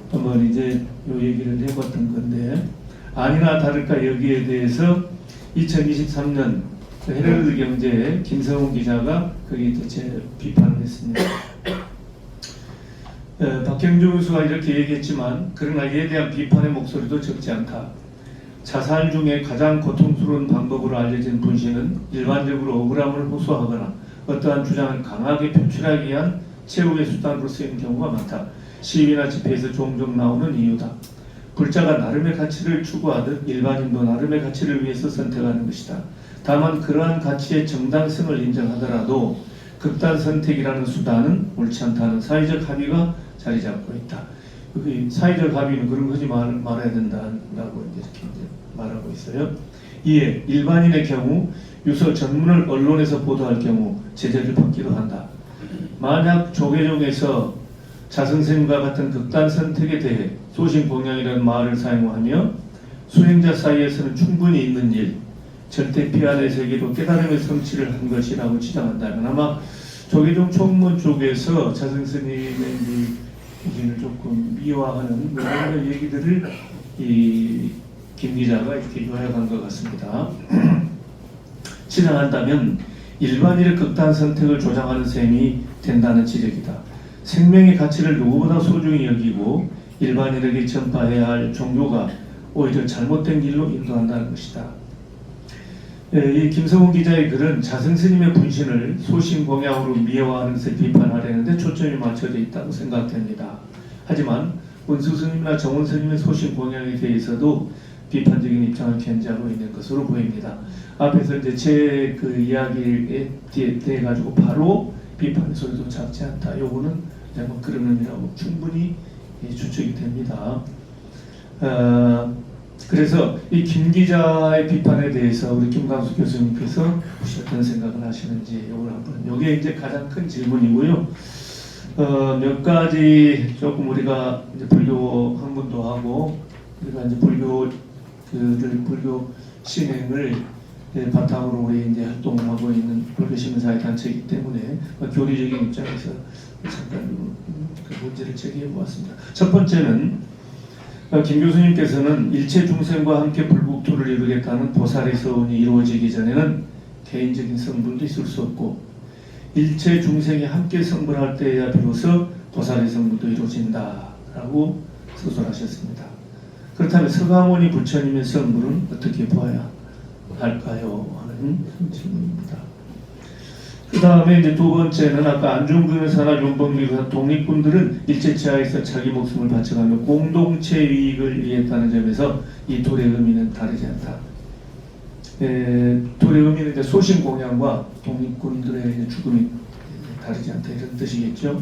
한번 이제 요 얘기를 해봤던 건데, 아니나 다를까 여기에 대해서 2023년 헤럴드 경제의 김성훈 기자가 거기 대체 비판을 했습니다. 박경주 교수가 이렇게 얘기했지만, 그러나 이에 대한 비판의 목소리도 적지 않다. 자살 중에 가장 고통스러운 방법으로 알려진 분신은 일반적으로 억울함을 호소하거나 어떠한 주장을 강하게 표출하기 위한 최후의 수단으로 쓰이는 경우가 많다. 시위나 집회에서 종종 나오는 이유다. 불자가 나름의 가치를 추구하듯 일반인도 나름의 가치를 위해서 선택하는 것이다. 다만 그러한 가치의 정당성을 인정하더라도 극단 선택이라는 수단은 옳지 않다는 사회적 합의가 자리 잡고 있다. 그 사회적 합의는 그런 거지 말아야 된다라고 이렇게 말하고 있어요. 이에 일반인의 경우 유서 전문을 언론에서 보도할 경우 제재를 받기도 한다. 만약 조계종에서 자선생과 같은 극단 선택에 대해 소신공양이라는 말을 사용하며 수행자 사이에서는 충분히 있는 일, 절대 피안의 세계로 깨달음의 성취를 한 것이라고 주장한다면, 아마 조계종 총문 쪽에서 자선스님의 의견을 조금 미화하는 그런 얘기들을 이 김 기자가 이렇게 요약한 것 같습니다. 주장한다면 일반인의 극단 선택을 조장하는 셈이 된다는 지적이다. 생명의 가치를 누구보다 소중히 여기고 일반인에게 전파해야 할 종교가 오히려 잘못된 길로 인도한다는 것이다. 이 김성훈 기자의 글은 자승스님의 분신을 소신공양으로 미화하는 것을 비판하려는데 초점이 맞춰져 있다고 생각됩니다. 하지만 문수 스님이나 정원 스님의 소신공양에 대해서도 비판적인 입장을 견지하고 있는 것으로 보입니다. 앞에서 이제 제 그 이야기에 대해 가지고 바로 비판의 소리도 작지 않다. 요거는 뭐 그런 의미라고 충분히 추측이 됩니다. 그래서 이 김 기자의 비판에 대해서 우리 김광수 교수님께서 혹시 어떤 생각을 하시는지 요걸 한번, 요게 이제 가장 큰 질문이고요. 몇 가지 조금 우리가 이제 불교 학문도 하고 우리가 이제 불교 신행을 바탕으로 우리 이제 활동을 하고 있는 불교 시민사회 단체이기 때문에 교리적인 입장에서 잠깐 그 문제를 제기해 보았습니다. 첫 번째는 김 교수님께서는 일체 중생과 함께 불국토를 이루겠다는 보살의 서원이 이루어지기 전에는 개인적인 성불도 있을 수 없고 일체 중생이 함께 성불할 때에야 비로소 보살의 성불도 이루어진다라고 서술하셨습니다. 그렇다면 서가모니 부처님의 성불은 어떻게 보아야 할까요? 하는 질문입니다. 그 다음에 이제 두 번째는 아까 안중근 의사나 윤봉길 의사 독립군들은 일제치하에서 자기 목숨을 바쳐가며 공동체 이익을 위했다는 점에서 이 둘의 의미는 다르지 않다. 둘의 의미는 이제 소신 공양과 독립군들의 이제 죽음이 다르지 않다 이런 뜻이겠죠.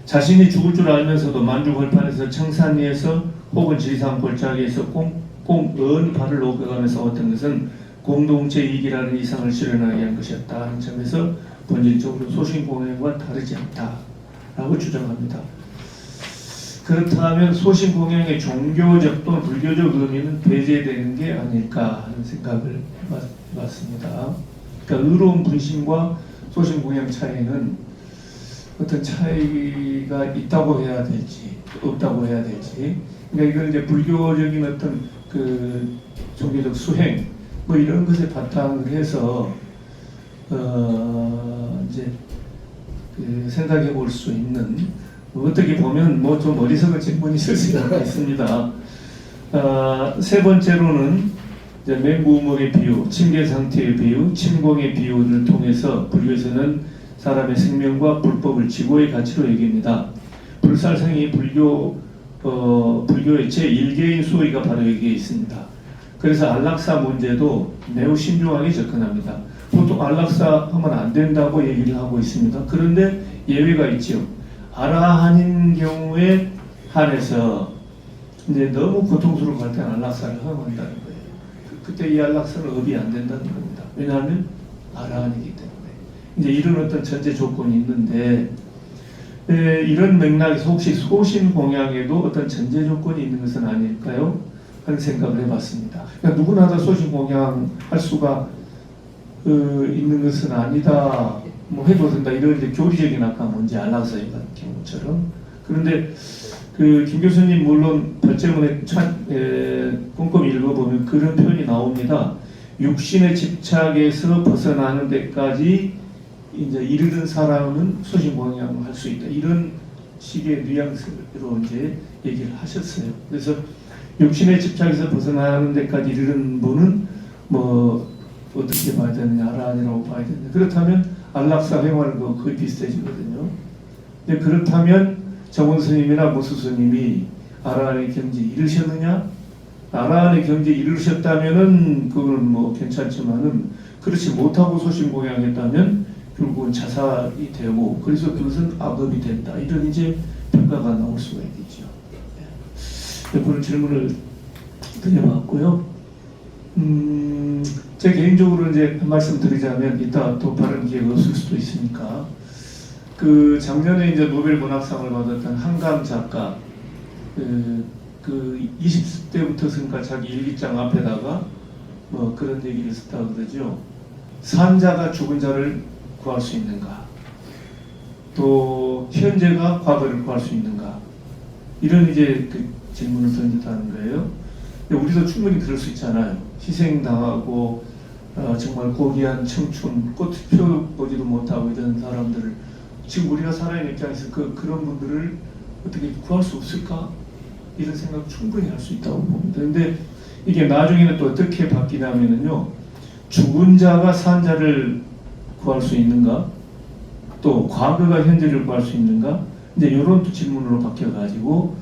자신이 죽을 줄 알면서도 만주벌판에서 청산리에서 혹은 지리산 골짜기에서 꽁꽁 발을 녹여가면서 어떤 것은 공동체 이익이라는 이상을 실현하게 한 것이었다는 점에서 본질적으로 소신공양과 다르지 않다라고 주장합니다. 그렇다면 소신공양의 종교적 또는 불교적 의미는 배제되는 게 아닐까 하는 생각을 해봤습니다. 그러니까 의로운 분심과 소신공양 차이는 어떤 차이가 있다고 해야 될지 없다고 해야 될지, 그러니까 이걸 이제 불교적인 어떤 그 종교적 수행 뭐 이런 것에 바탕을 해서 이제 그 생각해 볼 수 있는, 어떻게 보면 뭐 좀 어리석은 질문이 있을 수가 있습니다. 세 번째로는 이제 맹구음악의 비유, 침계 상태의 비유, 침공의 비유를 통해서 불교에서는 사람의 생명과 불법을 지고의 가치로 여깁니다. 불살생이 불교의 제1개인 수의가 바로 여기에 있습니다. 그래서 안락사 문제도 매우 신중하게 접근합니다. 보통 안락사 하면 안 된다고 얘기를 하고 있습니다. 그런데 예외가 있죠. 아라한인 경우에 한해서 이제 너무 고통스러워 할 때는 안락사를 허용한다는 거예요. 그때 이 안락사는 업이 안 된다는 겁니다. 왜냐하면 아라한이기 때문에. 이제 이런 어떤 전제 조건이 있는데, 이런 맥락에서 혹시 소신 공양에도 어떤 전제 조건이 있는 것은 아닐까요? 하는 생각을 해봤습니다. 그러니까 누구나 다 소신 공양할 수가 있는 것은 아니다. 뭐 해도 된다. 이런 이제 교리적인 아까 문제 안락사의 같은 경우처럼. 그런데 그 김 교수님 물론 발제문에 꼼꼼히 읽어보면 그런 표현이 나옵니다. 육신의 집착에서 벗어나는 데까지 이제 이르는 사람은 소신공양을 할 수 있다. 이런 식의 뉘앙스로 이제 얘기를 하셨어요. 그래서 육신의 집착에서 벗어나는 데까지 이르는 분은 뭐 어떻게 봐야 되느냐, 아라한이라고 봐야 되느냐. 그렇다면 안락사 회화는 거의 비슷해지거든요. 근데 그렇다면 정원 스님이나 모수 스님이 아라한의 경지에 이르셨느냐? 아라한의 경지에 이르셨다면은 그건 뭐 괜찮지만은 그렇지 못하고 소신공양했다면 결국은 자살이 되고, 그래서 그것은 악업이 된다. 이런 이제 평가가 나올 수가 있겠죠. 그런 질문을 드려봤고요. 제 개인적으로 이제 말씀드리자면 이따 또 다른 기회가 없을 수도 있으니까, 그 작년에 이제 노벨 문학상을 받았던 한강 작가, 그 20대부터 자기 일기장 앞에다가 뭐 그런 얘기를 썼다고 그러죠. 산자가 죽은 자를 구할 수 있는가? 또 현재가 과거를 구할 수 있는가? 이런 이제 그 질문을 던졌다는 거예요. 근데 우리도 충분히 그럴 수 있잖아요. 희생당하고 정말 고귀한 청춘, 꽃표 보지도 못하고 이런 사람들을 지금 우리가 살아있는 입장에서 그런 분들을 어떻게 구할 수 없을까? 이런 생각 충분히 할 수 있다고 봅니다. 근데 이게 나중에는 또 어떻게 바뀌냐면요. 죽은 자가 산 자를 구할 수 있는가? 또 과거가 현재를 구할 수 있는가? 이제 이런 또 질문으로 바뀌어가지고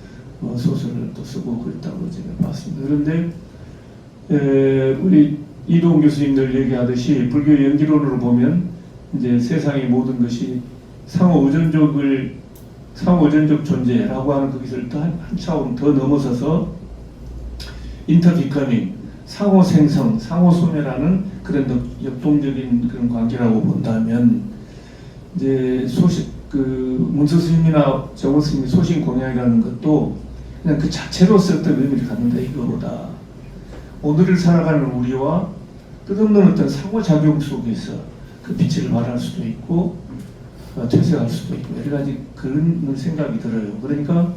소설을 또 쓰고 그랬다고 제가 봤습니다. 그런데 우리 이동 교수님들 얘기하듯이 불교 연기론으로 보면 이제 세상의 모든 것이 상호 의존적 존재라고 하는 거기서 또 한 차원 더 넘어서서 인터비커밍, 상호 생성, 상호 소멸하는 그런 역동적인 그런 관계라고 본다면, 이제 문수 스님이나 정원 스님의 소신 공양이라는 것도 그냥 그 자체로서 어떤 의미를 갖는다 이거보다 오늘을 살아가는 우리와 끝없는 어떤 상호작용 속에서 그 빛을 발할 수도 있고 퇴색할 수도 있고 여러 가지 그런 생각이 들어요. 그러니까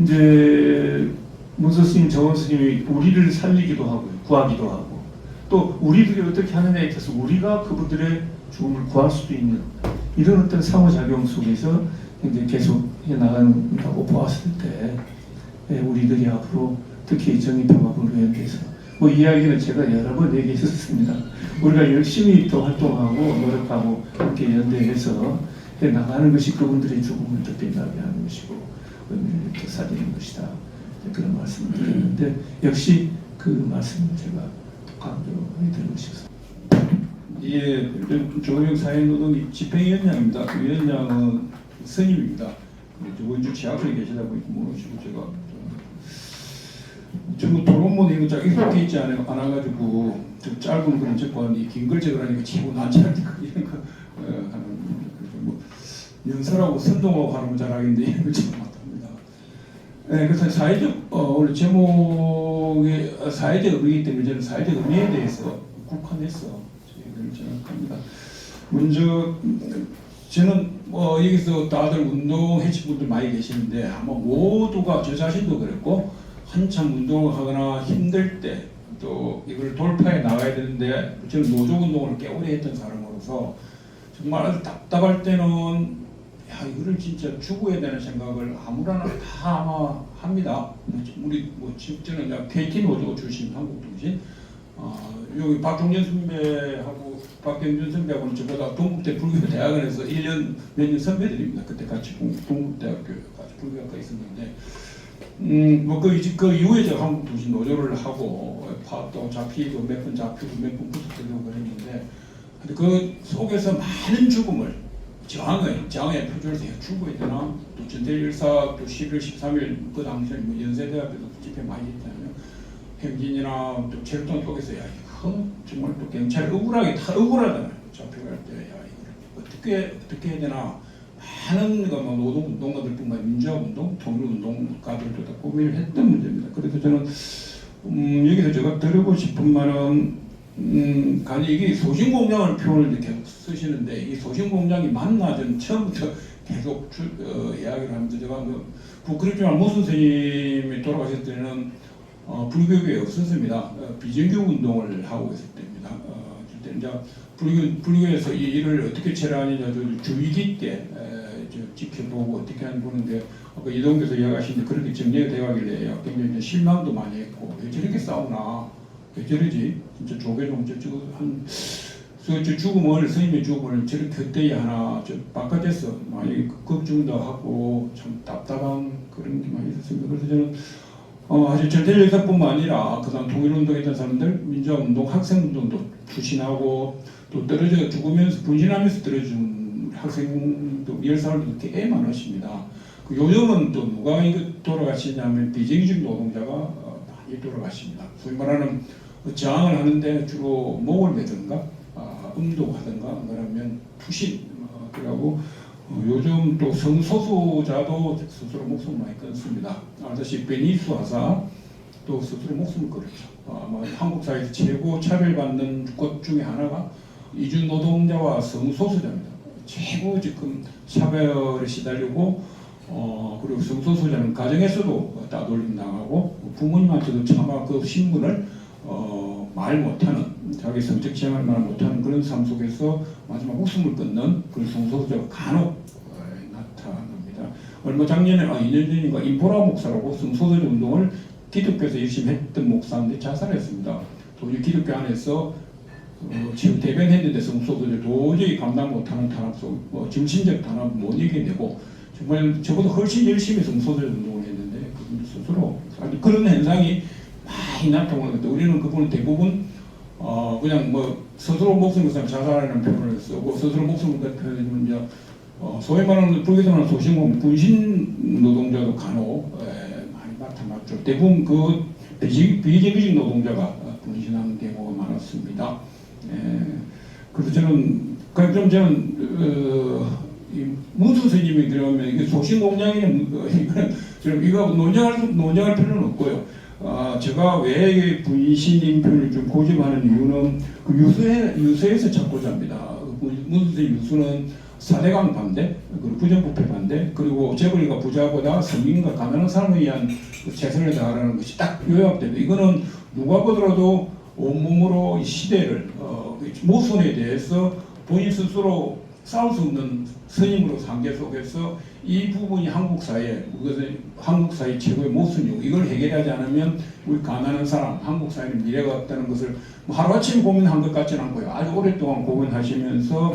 이제 문수 스님, 정원 스님이 우리를 살리기도 하고 구하기도 하고 또 우리들이 어떻게 하느냐에 따라서 우리가 그분들의 죽음을 구할 수도 있는 이런 어떤 상호작용 속에서 이제 계속 해 나간다고 보았을 때 우리들이 앞으로 특히 정의평화부 의원께서 뭐 이야기는 제가 여러 번 얘기했었습니다. 우리가 열심히 또 활동하고 노력하고 함께 연대해서 해 나가는 것이 그분들의 죽음을 더 빛나게 하는 것이고 의미를 더 살리는 것이다. 그런 말씀을 드렸는데 역시 그 말씀을 제가 강조해드리고 싶습니다. 예, 조영 사회노동 집행위원장입니다. 그 위원장은 선임입니다. 저번 주 지하철에 계시다 보니까 모르시고 제가 전부 토론문 이거 쫙 이렇게 있지 않아가지고 좀 짧은 그런 적반이 긴 글적을 하니까 치고 난처할 때 이런 거 하는 뭐 연설하고 선동하고 하는 건 잘하겠는데 이런 걸좀 맡습니다. 네, 그래서 사회적 원래 제목이 사회적 의미이기 때문에 저는 사회적 의미에 대해서 국한해서 생각합니다. 먼저 저는 여기서 다들 운동하신 분들 많이 계시는데 아마 모두가 저 자신도 그랬고 한참 운동을 하거나 힘들 때 또 이걸 돌파해 나가야 되는데 저는 노조 운동을 꽤 오래 했던 사람으로서 정말 아주 답답할 때는 야 이거를 진짜 죽어야 되는 생각을 아무나 다 아마 합니다. 우리 저는 KT 노조 출신 한국통신 여기 박종전 선배하고 박경준 선배하고는 저보다 동국대 불교대학원에서 1년 몇 년 선배들입니다. 그때 같이 동국대학교 같이 불교학과 있었는데 그 이후에 제가 한국통신 노조를 하고 파도 잡히고 몇 번 잡히고 몇 번 붙어들고 그랬는데 그 속에서 많은 죽음을 저항의 표준을 내가 죽어야 되나 또 전대일사 또 11월 13일 그 당시에 뭐 연세대학교도 집회 많이 했잖아요. 행진이나 또 철도 쪽에서 야 이거 정말 또 경찰이 억울하잖아요. 잡혀갈 때 야 이거 어떻게 해야 되나 많은 노동운동가들뿐만 아니라 민주화운동, 통일운동가들도 다 고민을 했던 문제입니다. 그래서 저는 여기서 제가 드리고 싶은 말은 간이 이게 소신공장을 표현을 계속 쓰시는데 이 소신공장이 맞나 저는 처음부터 계속 이야기를 하면서 제가 부끄럽지만 모 선생님이 돌아가셨을 때는 불교계에 없었습니다. 비정규 운동을 하고 있을 때입니다. 그때 이제 불교에서 이 일을 어떻게 처리하느냐 주의 깊게 지켜보고 어떻게 하는 보는데 아까 이동교수 이야기하시는데 그렇게 정리가 되가길래 굉장히 실망도 많이 했고 왜 저렇게 싸우나 왜 저러지 진짜 조계종 저 죽음을 스님의 죽음을 저렇게 헛되이 하나 저 바깥에서 많이 걱정도 하고 참 답답한 그런 게 많이 있었습니다. 그래서 저는 사실 전태일사뿐만 아니라 그다음 통일운동했던 사람들, 민주화운동, 학생운동도 추진하고 또 떨어져 죽으면서 분신하면서 떨어진 학생도 열사들도 꽤 많으십니다. 요즘은 또 누가 돌아가시냐면 비정규직 노동자가 많이 돌아가십니다. 소위 말하는 저항을 하는데 주로 목을 매든가 음도하든가 그러면 투신 그러고 요즘 또 성소수자도 스스로 목숨을 많이 끊습니다. 아저씨 베니스 하사 또 스스로 목숨을 끊었죠. 한국 사회에서 최고 차별받는 것 중에 하나가 이주 노동자와 성소수자입니다. 최고 지금 차별에 시달리고 그리고 성소수자는 가정에서도 따돌림 당하고 부모님한테도 차마 그 신분을 말 못하는 자기 성적 지향을 말 못하는 그런 삶 속에서 마지막 목숨을 끊는 그런 성소수자가 간혹 나타납니다. 얼마 작년에 2년 전인가 인포라 목사라고 성소수자 운동을 기독교에서 열심히 했던 목사인데 자살했습니다. 도저히 기독교 안에서 지금 대변했는데 성소수자 도저히 감당 못하는 탄압 속 정신적 탄압 못 이겨내고 정말 저보다 훨씬 열심히 성소수자 운동을 했는데 그분 스스로 그런 현상이 많이 나타나는데 우리는 그분은 대부분 그냥 스스로 목숨을 자살하는 표현을 쓰고 스스로 목숨을 표현해주면 이제 소위 말하는 불교에서는 소신공 분신 노동자도 간혹 많이 나타났죠. 대부분 그 비정규직 노동자가 분신하는 경우가 많았습니다. 그래서 저는 그럼 저는 문 선생님이 그러면 이게 소신공장이냐 이거 논쟁할 필요는 없고요. 제가 왜 분신 인표를 좀 고집하는 이유는 그 유서에서 찾고자 합니다. 문 선생님 유서는 사대강 반대, 그리고 부정부패 반대, 그리고 재벌이가 부자보다 성인과 가난한 사람에 의한 최선을 다하라는 것이 딱 요약됩니다. 이거는 누가 보더라도 온몸으로 이 시대를 모순에 대해서 본인 스스로 싸울 수 없는 스님으로 상계 속에서 이 부분이 한국 사회, 그것은 한국 사회 최고의 모순이고 이걸 해결하지 않으면 우리 가난한 사람, 한국 사회는 미래가 없다는 것을 뭐 하루아침에 고민한 것 같지는 않고요. 아주 오랫동안 고민하시면서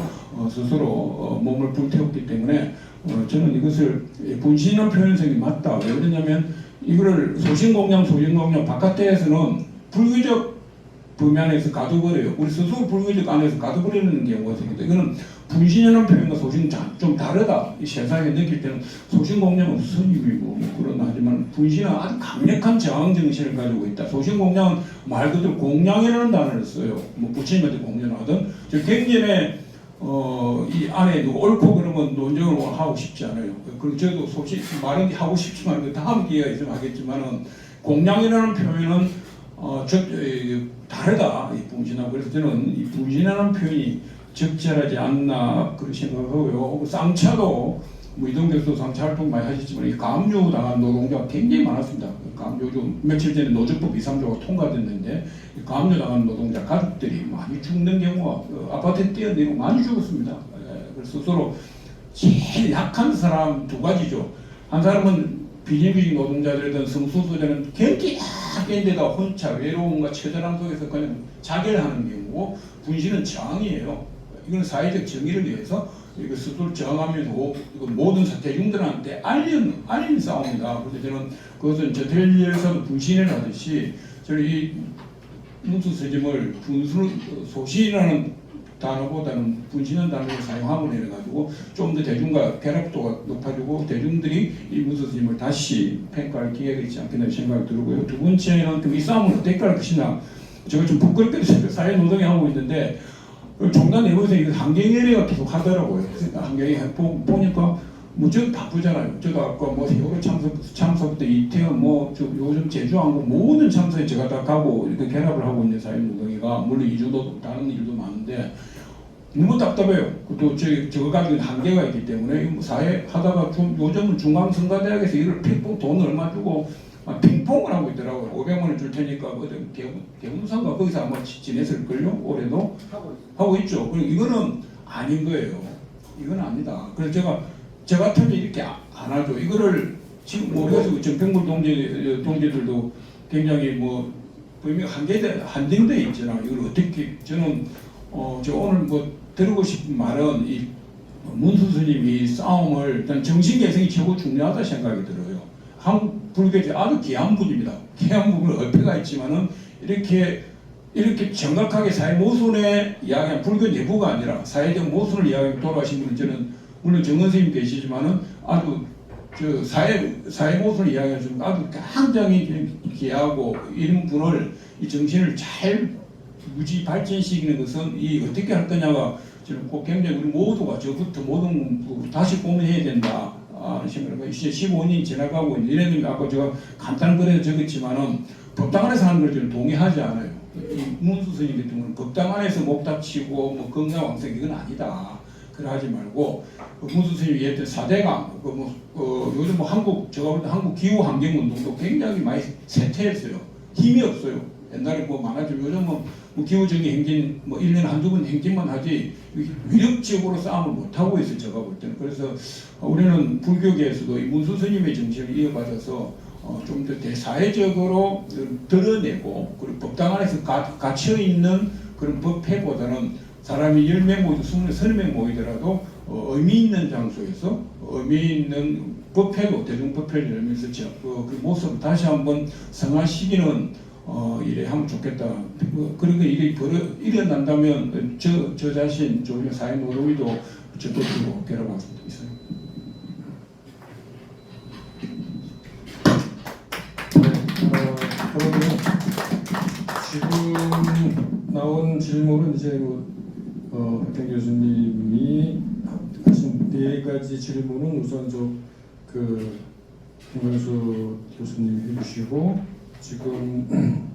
스스로 몸을 불태웠기 때문에 저는 이것을 분신이라는 표현성이 맞다. 왜 그러냐면 이거를 소신공양 바깥에서는 불교적 범위 안에서 가둬버려요. 우리 스스로 불교적 안에서 가둬버리는 경우가 생깁니다. 이거는 분신이라는 표현과 소신은 좀 다르다. 이 세상에 느낄 때는 소신공양은 스님이고 그러나 하지만 분신은 아주 강력한 저항 정신을 가지고 있다. 소신공양은 말 그대로 공양이라는 단어를 써요. 뭐 부처님한테 공양하든 저 경전에 이 안에 누가 옳고 그러면 논쟁을 하고 싶지 않아요. 그리고 저도 솔직히 말은 하고 싶지만 그 다음 기회가 있으면 하겠지만은 공양이라는 표현은 다르다. 이 분신하고 그래서 저는 이 분신이라는 표현이 적절하지 않나 그렇게 생각하고요. 쌍차도 뭐 이동 교수도 쌍차 활동 많이 하셨지만 이 가압류 당한 노동자가 굉장히 많았습니다. 가압류 좀 며칠 전에 노조법 2, 3조가 통과됐는데 가압류 당한 노동자 가족들이 많이 죽는 경우가 아파트에 뛰어내리고 많이 죽었습니다. 그래서 스스로 제일 약한 사람 두 가지죠. 한 사람은 비정규직 노동자들이든 성소수자는 경기 약인데다 혼자 외로움과 처절함 속에서 그냥 자결하는 경우고 분신은 저항이에요. 이건 사회적 정의를 위해서 이거 스스로 저항하면서 이거 모든 대중들한테 알리는 싸움이다. 그래서 저는 그것은 저텔리에서도 분신을 하듯이 저는 이 문수 스님을 소신이라는 단어보다는 분신한 단어를 사용함을 해가지고 좀 더 대중과 결합도가 높아지고 대중들이 이 문수 스님을 다시 평가할 기회가 있지 않겠나 생각이 들고요. 두 번째는 이 싸움을 어떻게 할 것이냐. 제가 좀 부끄럽게도 사회노동에 하고 있는데 종단 내부에서 이거 환경연회가 계속 하더라고요. 환경연회 보니까 뭐 저 바쁘잖아요. 저도 아까 뭐 세월호 참석 때 이태원 요즘 제주항공 모든 참석에 제가 다 가고 이렇게 결합을 하고 있는 사회노동회가 물론 이주도 다른 일도 많은데 너무 답답해요. 또 저거 가지고 한계가 있기 때문에 사회 하다가 요즘은 중앙선거대학에서 이걸 돈 얼마 주고 핑퐁을 하고 있더라고요. 500만 원 줄 테니까 개운상가 거기서 아마 지냈을걸요. 올해도 하고 있죠. 그리고 이거는 아닌 거예요. 이건 아니다. 그래서 저 같으면 이렇게 안 하죠. 이거를 지금 그래서 정평물 동지들도 굉장히 범위가 한정돼 있잖아. 이걸 어떻게 저는 저 오늘 들고 싶은 말은 이 문수 스님이 싸움을 일단 정신 개성이 최고 중요하다 생각이 들어요. 한국 불교의 아주 귀한 분입니다. 귀한 분은 어폐가 있지만은 이렇게 정확하게 사회 모순에 이야기한 불교 내부가 아니라 사회적 모순을 이야기하고 돌아가신 분은 저는 물론 정은 스님 계시지만은 아주 사회 모순을 이야기하시는 아주 굉장히 귀하고 이런 분을 이 정신을 잘 무지 발전시키는 것은 이 어떻게 할 거냐가 저는 꼭 굉장히 우리 모두가 저부터 모든 다시 고민해야 된다. 생각을 이제 15년이 지나가고 있는 이런 아까 제가 간단한 글에 적었지만은 법당 안에서 하는 걸 저는 동의하지 않아요. 이 문수 스님 같은 경우는 법당 안에서 목 다치고 건강왕성 이건 아니다. 그러하지 말고 문수 스님이 얘기했던 4대강 요즘 제가 볼 때 한국 기후 환경 운동도 굉장히 많이 쇠퇴했어요. 힘이 없어요. 옛날에 많았지만 요즘은 기후정의 행진 1년에 한두 번 행진만 하지 위력적으로 싸움을 못하고 있어요. 제가 볼 때는. 그래서 우리는 불교계에서도 이 문수 스님의 정신을 이어받아서 좀 더 대사회적으로 드러내고 그리고 법당 안에서 갇혀있는 그런 법회보다는 사람이 10명 모이든 20명, 30명 모이더라도 의미 있는 장소에서 의미 있는 법회로 대중법회를 열면서 그 모습을 다시 한번 성화시키는 이래 하면 좋겠다. 그리고 일이 일어난다면 저 자신, 우리 사회노동위도 적극적으로 결합하고 있어요. 그러면 지금 나온 질문은 이제 박태경 교수님이 하신 4가지 질문은 우선 김광수 교수님이 해주시고 지금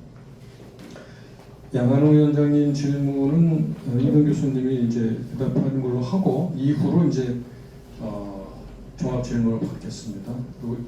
양한호 위원장님 질문은 이동 교수님이 이제 대답하는 걸로 하고 이후로 이제 종합 질문을 받겠습니다. 그리고